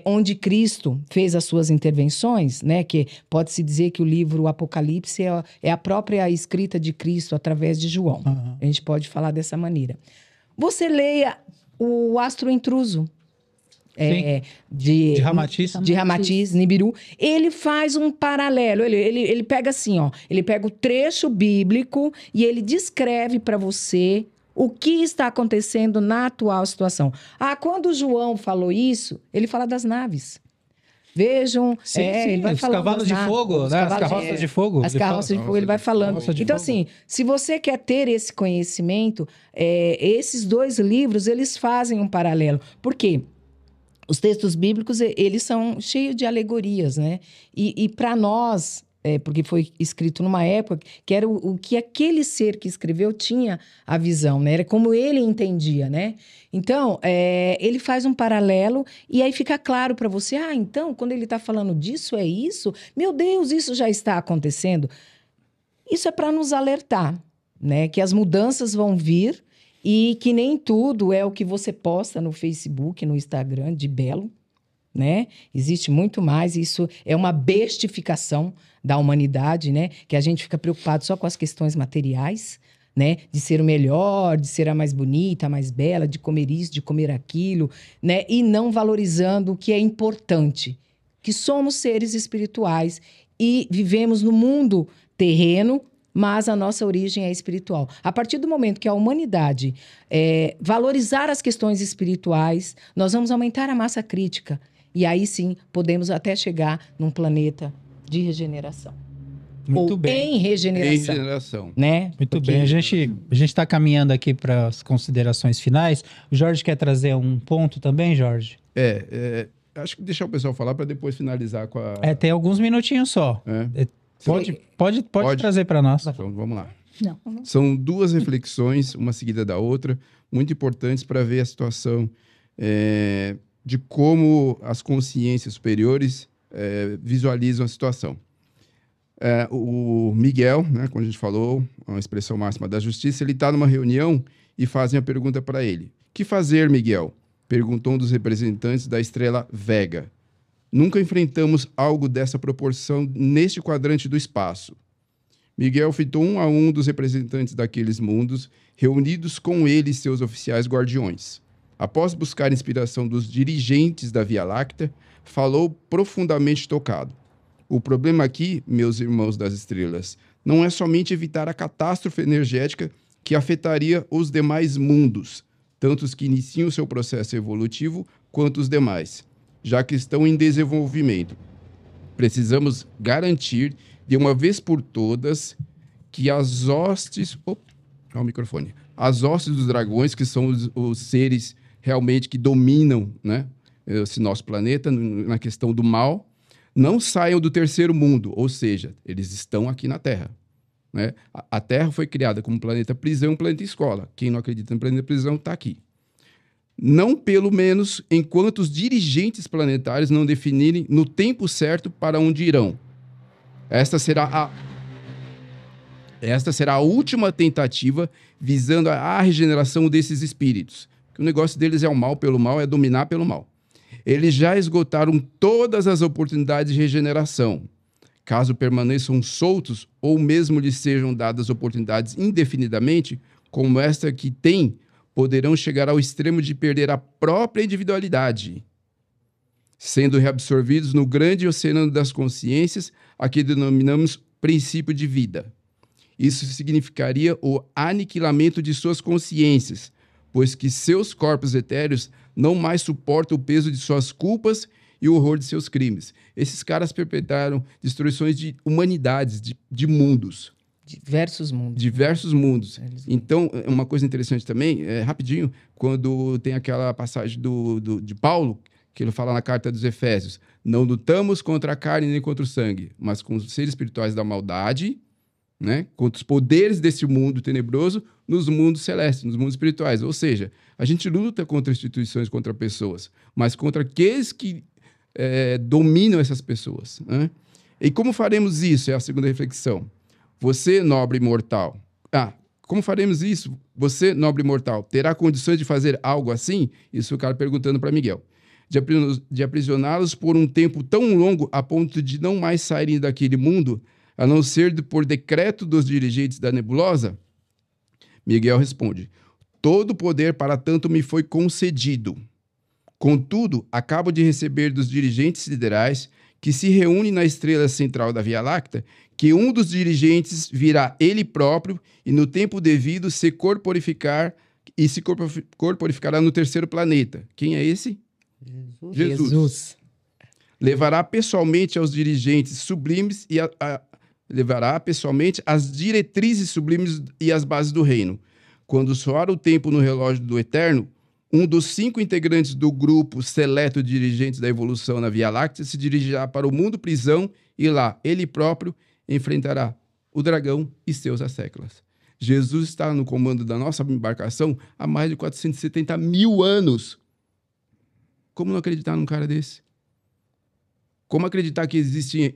onde Cristo fez as suas intervenções, né? Que pode-se dizer que o livro Apocalipse é a própria escrita de Cristo através de João. Uhum. A gente pode falar dessa maneira. Você leia o Astro Intruso, de Ramatiz. de Ramatiz, Nibiru, ele faz um paralelo. Ele pega assim, ó, ele pega o trecho bíblico e ele descreve para você o que está acontecendo na atual situação. Quando João falou isso, ele fala das naves. Vejam, Sim, ele vai os falando cavalos das de naves, fogo, os né? As cavalos carroças de fogo. As ele fala. carroças de fogo, ele vai falando. Carroça de Então, fogo. assim, se você quer ter esse conhecimento, esses dois livros, eles fazem um paralelo. Por quê? Os textos bíblicos, eles são cheios de alegorias, né? E para nós, porque foi escrito numa época que era o que aquele ser que escreveu tinha a visão, né? Era como ele entendia, né? Então, ele faz um paralelo e aí fica claro para você, então, quando ele está falando disso, é isso? Meu Deus, isso já está acontecendo? Isso é para nos alertar. né? Que as mudanças vão vir e que nem tudo é o que você posta no Facebook, no Instagram, de belo, né? Existe muito mais, isso é uma bestificação da humanidade, né? Que a gente fica preocupado só com as questões materiais, né? De ser o melhor, de ser a mais bonita, a mais bela, de comer isso, de comer aquilo, né? E não valorizando o que é importante, que somos seres espirituais e vivemos no mundo terreno, mas a nossa origem é espiritual. A partir do momento que a humanidade valorizar as questões espirituais, nós vamos aumentar a massa crítica. E aí sim, podemos até chegar num planeta de regeneração. Muito Ou bem. em regeneração. Regeneração. Né? Muito Porque bem. A gente está caminhando aqui para as considerações finais. O Jorge quer trazer um ponto também, Jorge? Acho que deixar o pessoal falar para depois finalizar com a... Tem alguns minutinhos só. Pode trazer para nós. Então, vamos lá. Não. São duas reflexões, uma seguida da outra, muito importantes para ver a situação de como as consciências superiores visualizam a situação. O Miguel, né, como a gente falou, uma expressão máxima da justiça, ele está numa reunião e fazem a pergunta para ele. Que fazer, Miguel? Perguntou um dos representantes da estrela Vega. Nunca enfrentamos algo dessa proporção neste quadrante do espaço. Miguel fitou um a um dos representantes daqueles mundos, reunidos com ele e seus oficiais guardiões. Após buscar inspiração dos dirigentes da Via Láctea, falou profundamente tocado. O problema aqui, meus irmãos das estrelas, não é somente evitar a catástrofe energética que afetaria os demais mundos, tanto os que iniciam seu processo evolutivo quanto os demais, já que estão em desenvolvimento. Precisamos garantir, de uma vez por todas, que as hostes... As hostes dos dragões, que são os seres realmente que dominam, né, esse nosso planeta, na questão do mal, não saiam do terceiro mundo, ou seja, eles estão aqui na Terra. Né? A Terra foi criada como planeta prisão, planeta escola. Quem não acredita no planeta prisão está aqui. Não pelo menos enquanto os dirigentes planetários não definirem no tempo certo para onde irão. Esta será a última tentativa visando a regeneração desses espíritos. O negócio deles é o mal pelo mal, é dominar pelo mal. Eles já esgotaram todas as oportunidades de regeneração. Caso permaneçam soltos ou mesmo lhes sejam dadas oportunidades indefinidamente, como esta que tem, poderão chegar ao extremo de perder a própria individualidade, sendo reabsorvidos no grande oceano das consciências, a que denominamos princípio de vida. Isso significaria o aniquilamento de suas consciências, pois que seus corpos etéreos não mais suportam o peso de suas culpas e o horror de seus crimes. Esses caras perpetraram destruições de humanidades, de mundos. Diversos mundos. Diversos mundos. Então, uma coisa interessante também, rapidinho, quando tem aquela passagem de Paulo, que ele fala na carta dos Efésios, não lutamos contra a carne nem contra o sangue, mas com os seres espirituais da maldade, né, contra os poderes desse mundo tenebroso, nos mundos celestes, nos mundos espirituais. Ou seja, a gente luta contra instituições, contra pessoas, mas contra aqueles que dominam essas pessoas. Né? E como faremos isso? É a segunda reflexão. Você, nobre mortal... como faremos isso? Você, nobre mortal, terá condições de fazer algo assim? Isso o cara perguntando para Miguel. De aprisioná-los por um tempo tão longo a ponto de não mais saírem daquele mundo, a não ser por decreto dos dirigentes da nebulosa? Miguel responde, todo poder para tanto me foi concedido. Contudo, acabo de receber dos dirigentes siderais, que se reúnem na estrela central da Via Láctea, que um dos dirigentes virá ele próprio e no tempo devido se corporificar e se corporificará no terceiro planeta. Quem é esse? Jesus. Levará pessoalmente aos dirigentes sublimes e levará pessoalmente as diretrizes sublimes e as bases do reino. Quando soar o tempo no relógio do Eterno, um dos 5 integrantes do grupo seleto de dirigentes da evolução na Via Láctea se dirigirá para o mundo prisão e lá, ele próprio, enfrentará o dragão e seus asseclas. Jesus está no comando da nossa embarcação há mais de 470 mil anos. Como não acreditar num cara desse? Como acreditar que existem...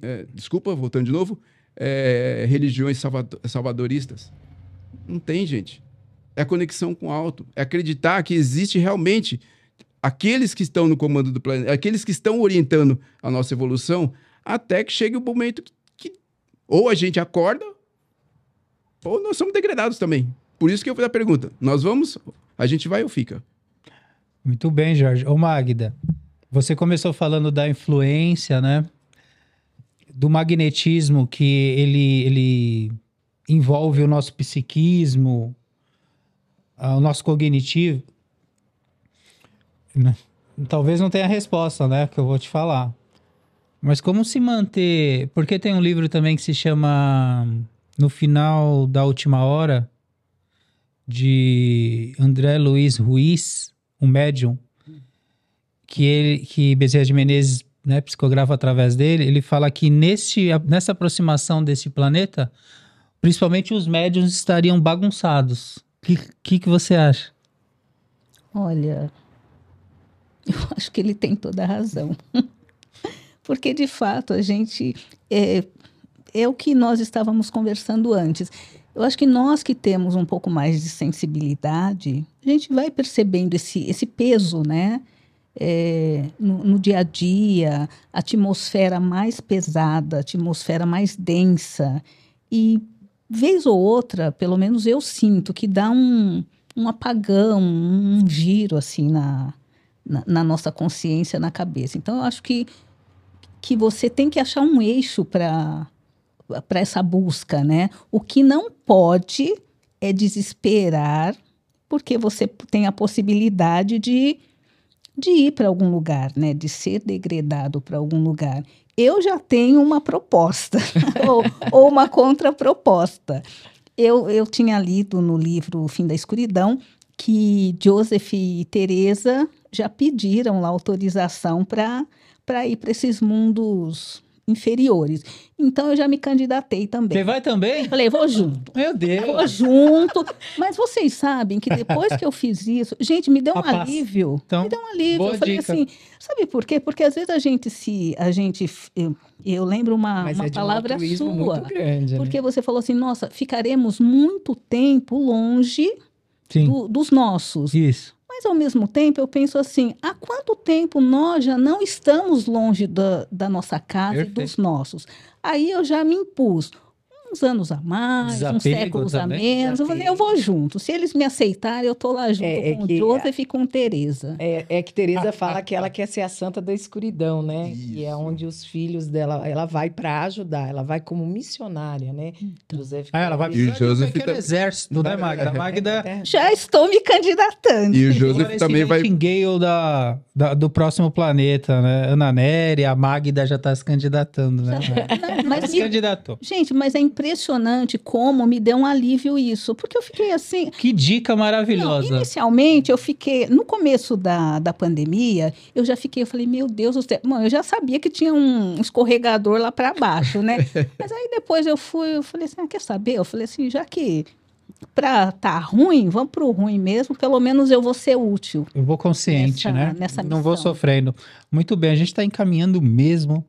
voltando de novo... religiões salvadoristas, Não tem, gente. É a conexão com o alto. É acreditar que existe realmente aqueles que estão no comando do planeta, aqueles que estão orientando a nossa evolução, até que chegue o momento que ou a gente acorda, ou nós somos degradados também. Por isso que eu fiz a pergunta. Nós vamos, a gente vai ou fica? Muito bem, Jorge. Ô, Magda, você começou falando da influência, né? Do magnetismo que ele envolve o nosso psiquismo, o nosso cognitivo. Talvez não tenha resposta, né? Que eu vou te falar. Mas como se manter... Porque tem um livro também que se chama No Final da Última Hora, de André Luiz Ruiz, um médium, que Bezerra de Menezes, né, psicografa através dele. Ele fala que nessa aproximação desse planeta, principalmente os médiuns estariam bagunçados. O que você acha? Olha, eu acho que ele tem toda a razão. Porque, de fato, a gente... É o que nós estávamos conversando antes. Eu acho que nós que temos um pouco mais de sensibilidade, a gente vai percebendo esse peso, né? No dia a dia, a atmosfera mais pesada, a atmosfera mais densa. E, vez ou outra, pelo menos eu sinto que dá um apagão, um giro assim na nossa consciência, na cabeça. Então, eu acho que você tem que achar um eixo para essa busca, né? O que não pode é desesperar, porque você tem a possibilidade de ir para algum lugar, né? De ser degradado para algum lugar. Eu já tenho uma proposta, ou uma contraproposta. Eu tinha lido no livro O Fim da Escuridão que Joseph e Teresa já pediram lá autorização para ir para esses mundos inferiores. Então, eu já me candidatei também. Você vai também? Falei, vou junto. Meu Deus! Vou junto. Mas vocês sabem que depois que eu fiz isso... Gente, me deu um Rapaz, alívio. então, Me deu um alívio. boa Eu falei dica. assim, sabe por quê? Porque às vezes eu lembro uma Mas é de um palavra altruísmo sua. muito grande, Porque né? você falou assim, nossa, ficaremos muito tempo longe Sim, dos nossos. isso. Mas, ao mesmo tempo, eu penso assim, há quanto tempo nós já não estamos longe da nossa casa Perfeito. e dos nossos? Aí eu já me impus uns anos a mais, uns Desapego séculos também. a menos. Eu falei, eu vou junto. Se eles me aceitarem, eu tô lá junto com o Joseph e com Teresa. É que Teresa fala que ela quer ser a santa da escuridão, né? E é Isso. onde os filhos dela, ela vai para ajudar, ela vai como missionária, né? José Ah, ela vai E o Joseph pro também. exército, né, Magda? A Magda Já estou me candidatando. E o Agora Joseph esse também vai... Nightingale do próximo planeta, né? Ana Nery, a Magda já está se candidatando, né? Não, mas Se candidatou. gente, mas é impressionante como me deu um alívio isso. Porque eu fiquei assim, Que dica não, maravilhosa. inicialmente, eu fiquei... No começo da pandemia, eu falei, meu Deus do céu. Mano, eu já sabia que tinha um escorregador lá para baixo, né? Mas aí depois eu falei assim, quer saber? Eu falei assim, já que tá ruim, vamos pro ruim mesmo, pelo menos eu vou ser útil. Eu vou consciente, Nessa né? Não vou missão. sofrendo. Muito bem, a gente está encaminhando mesmo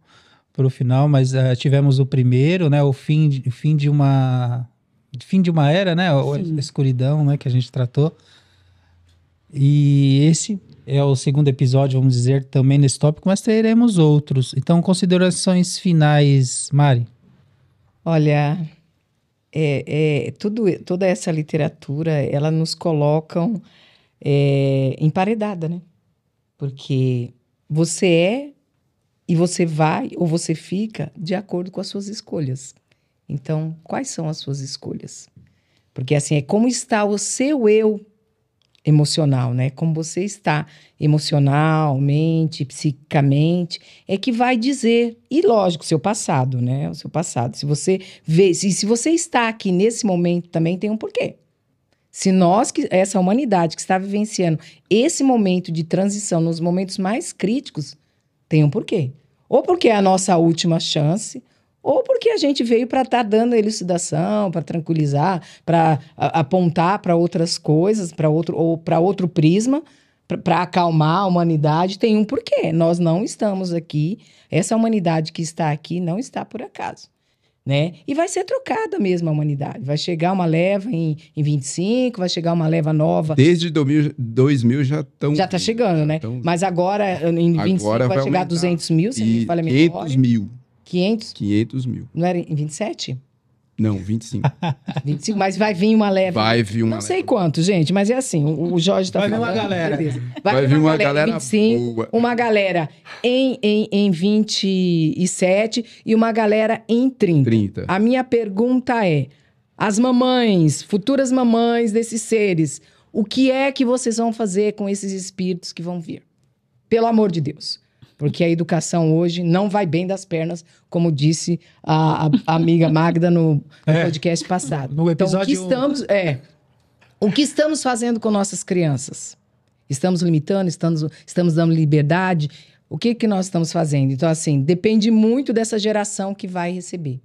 para o final, mas tivemos o primeiro, né? O fim de uma era, né? A Sim. escuridão, né? Que a gente tratou. E esse é o segundo episódio, vamos dizer, também nesse tópico, mas teremos outros. Então, considerações finais, Mari. Olha, toda essa literatura, ela nos colocam emparedada, né? Porque você é e você vai ou você fica de acordo com as suas escolhas. Então, quais são as suas escolhas? Porque assim, é como está o seu eu emocional, né? Como você está emocionalmente, psiquicamente, é que vai dizer, e lógico, seu passado, né? O seu passado. Se você vê, se você está aqui nesse momento também tem um porquê. Se essa humanidade que está vivenciando esse momento de transição nos momentos mais críticos, tem um porquê. Ou porque é a nossa última chance, ou porque a gente veio para estar dando elucidação, para tranquilizar, para apontar para outras coisas, para outro prisma, para acalmar a humanidade. Tem um porquê. Nós não estamos aqui, essa humanidade que está aqui não está por acaso. né? E vai ser trocada mesmo a humanidade. Vai chegar uma leva em 25, vai chegar uma leva nova. Desde 2000 já estão... Já está chegando, né? Mas agora, em 25, Agora vai chegar a aumentar. 200 mil, se me falha a 500 memória. mil. 500? 500 mil. Não era em 27? Não, 25. 25, mas vai vir uma leva. Vai vir uma Não sei leva. quanto, gente, mas é assim, o Jorge tá Vai vir falando. uma galera. Beleza. Vai vir uma em galera 25, boa. uma galera em 27 e uma galera em 30. 30. A minha pergunta é, as mamães, futuras mamães desses seres, o que é que vocês vão fazer com esses espíritos que vão vir? Pelo amor de Deus. Porque a educação hoje não vai bem das pernas, como disse a amiga Magda no podcast passado. No episódio Então, o que estamos fazendo com nossas crianças? Estamos limitando? Estamos dando liberdade? O que nós estamos fazendo? Então, assim, depende muito dessa geração que vai receber.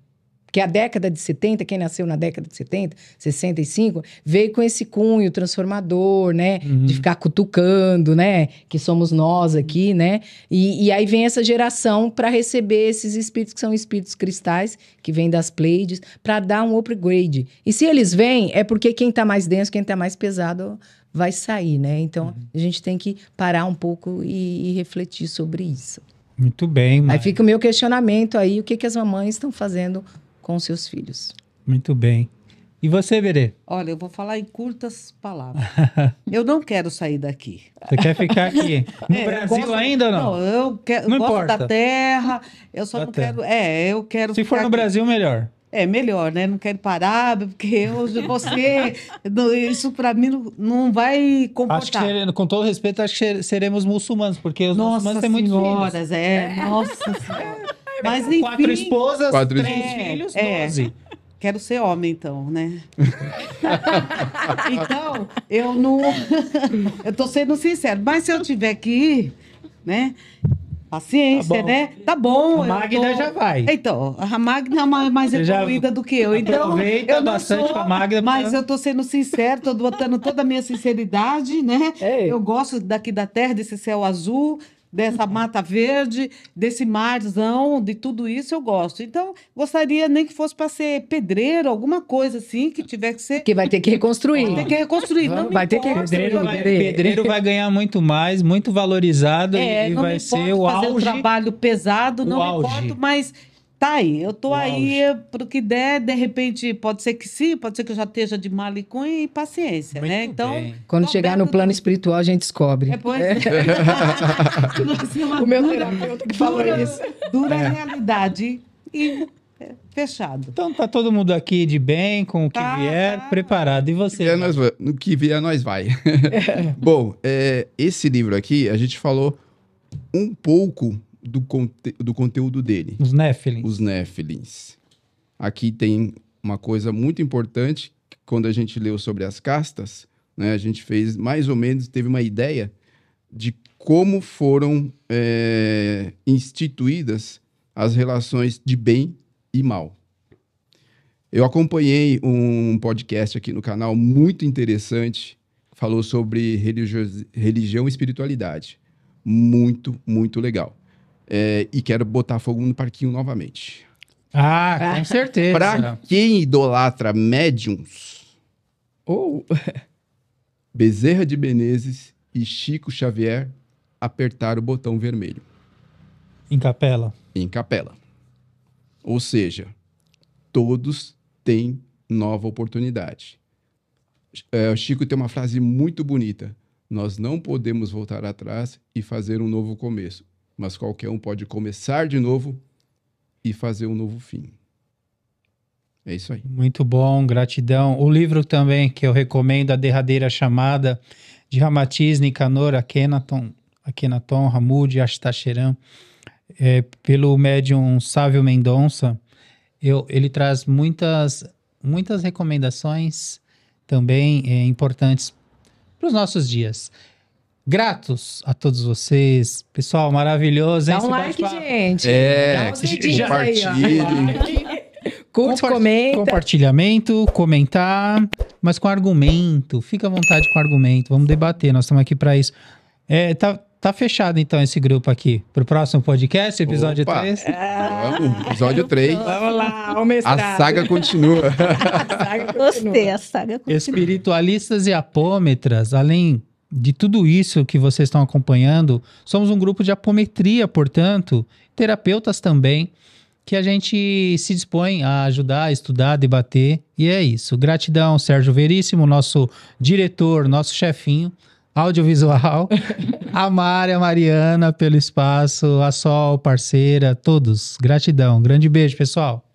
Porque a década de 70, quem nasceu na década de 70, 65, veio com esse cunho transformador, né? De ficar cutucando, né? Que somos nós aqui, né? E aí vem essa geração para receber esses espíritos, que são espíritos cristais, que vêm das Pleiades, para dar um upgrade. E se eles vêm, é porque quem está mais denso, quem está mais pesado, vai sair, né? Então, a gente tem que parar um pouco e refletir sobre isso. Muito bem, Aí Mari. fica o meu questionamento aí, o que as mamães estão fazendo com seus filhos. Muito bem. E você, Berê? Olha, eu vou falar em curtas palavras. Eu não quero sair daqui. Você quer ficar aqui no É, eu Brasil gosto- ainda ou não? Não, eu Não gosto importa. da terra, eu só Da não terra. quero... eu quero Se for ficar no aqui. Brasil, melhor. É melhor, né? Não quero parar, porque isso para mim não vai Acho que, comportar. com todo respeito, acho que seremos muçulmanos, porque os muçulmanos Nossa têm muitos filhos. senhoras, nossa senhora. Mas enfim, 4 esposas, 4 3 esposas. filhos, É. 12. quero ser homem então, né? Então, eu não... eu tô sendo sincero, mas se eu tiver que ir, né? Paciência, Tá bom. né? Tá bom. A eu Magda já vai. Então, a Magda é mais Você já evoluída do que eu. Então, aproveita eu não bastante sou, com a Magda, mas porque- eu tô sendo sincero, tô botando toda a minha sinceridade, né? Ei. Eu gosto daqui da terra, desse céu azul, dessa mata verde, desse marzão, de tudo isso eu gosto. Então, gostaria nem que fosse para ser pedreiro, alguma coisa assim, que tiver que ser... Que vai ter que reconstruir. Tem que reconstruir. Não me Vai ter que importa, Pedreiro vai, Pedreiro. pedreiro vai ganhar muito mais, muito valorizado e não vai me ser importa o fazer um auge. trabalho pesado, O não auge. me importa, mas tá aí. Eu tô O aí pro que der, de repente, pode ser que sim, pode ser que eu já esteja de malicunha e paciência, né? Muito Então, bem. Quando tô chegar no aberta plano a- espiritual, a gente descobre. Pois O meu terapeuta que falou isso. Dura realidade e fechado. Então tá todo mundo aqui de bem, com o que Tá, vier, tá. preparado. E você? No que vier, nós vai. Bom, esse livro aqui, a gente falou um pouco do conteúdo dele. Os Nephilim. Os Néfilins. Aqui tem uma coisa muito importante, que quando a gente leu sobre as castas, né, a gente fez mais ou menos, teve uma ideia de como foram instituídas as relações de bem e mal. Eu acompanhei um podcast aqui no canal muito interessante, falou sobre religião e espiritualidade. Muito, muito legal. E quero botar fogo no parquinho novamente. Ah, com certeza. Para quem idolatra médiums, Ou Bezerra de Menezes e Chico Xavier apertaram o botão vermelho Em Capela. em Capela. Ou seja, todos têm nova oportunidade. O Chico tem uma frase muito bonita. Nós não podemos voltar atrás e fazer um novo começo, mas qualquer um pode começar de novo e fazer um novo fim. É isso aí. Muito bom, gratidão. O livro também que eu recomendo, A Derradeira Chamada, de Ramatiz, Nicanor, Akhenaton, Hamoud, Astacheran, pelo médium Sávio Mendonça. Ele traz muitas recomendações também importantes para os nossos dias. Gratos a todos vocês. Pessoal, maravilhoso, hein? dá um Esse like, bate-papo. gente. Dá uns dedinhos aí, ó. compartilhe. Curte, comenta. Compartilhamento, comentar, mas com argumento. Fica à vontade com argumento. Vamos debater, nós estamos aqui para isso. Tá fechado então esse grupo aqui. Pro próximo podcast, episódio Opa! 3. Vamos, episódio 3. Vamos lá. o mestrado. A saga continua. Gostei, a saga continua. Espiritualistas e apômetras, além de tudo isso que vocês estão acompanhando, somos um grupo de apometria, portanto, terapeutas também, que a gente se dispõe a ajudar, a estudar, a debater, e é isso. Gratidão, Sérgio Veríssimo, nosso diretor, nosso chefinho audiovisual, a Mari, a Mariana pelo espaço, a Sol, parceira, todos. Gratidão. Grande beijo, pessoal.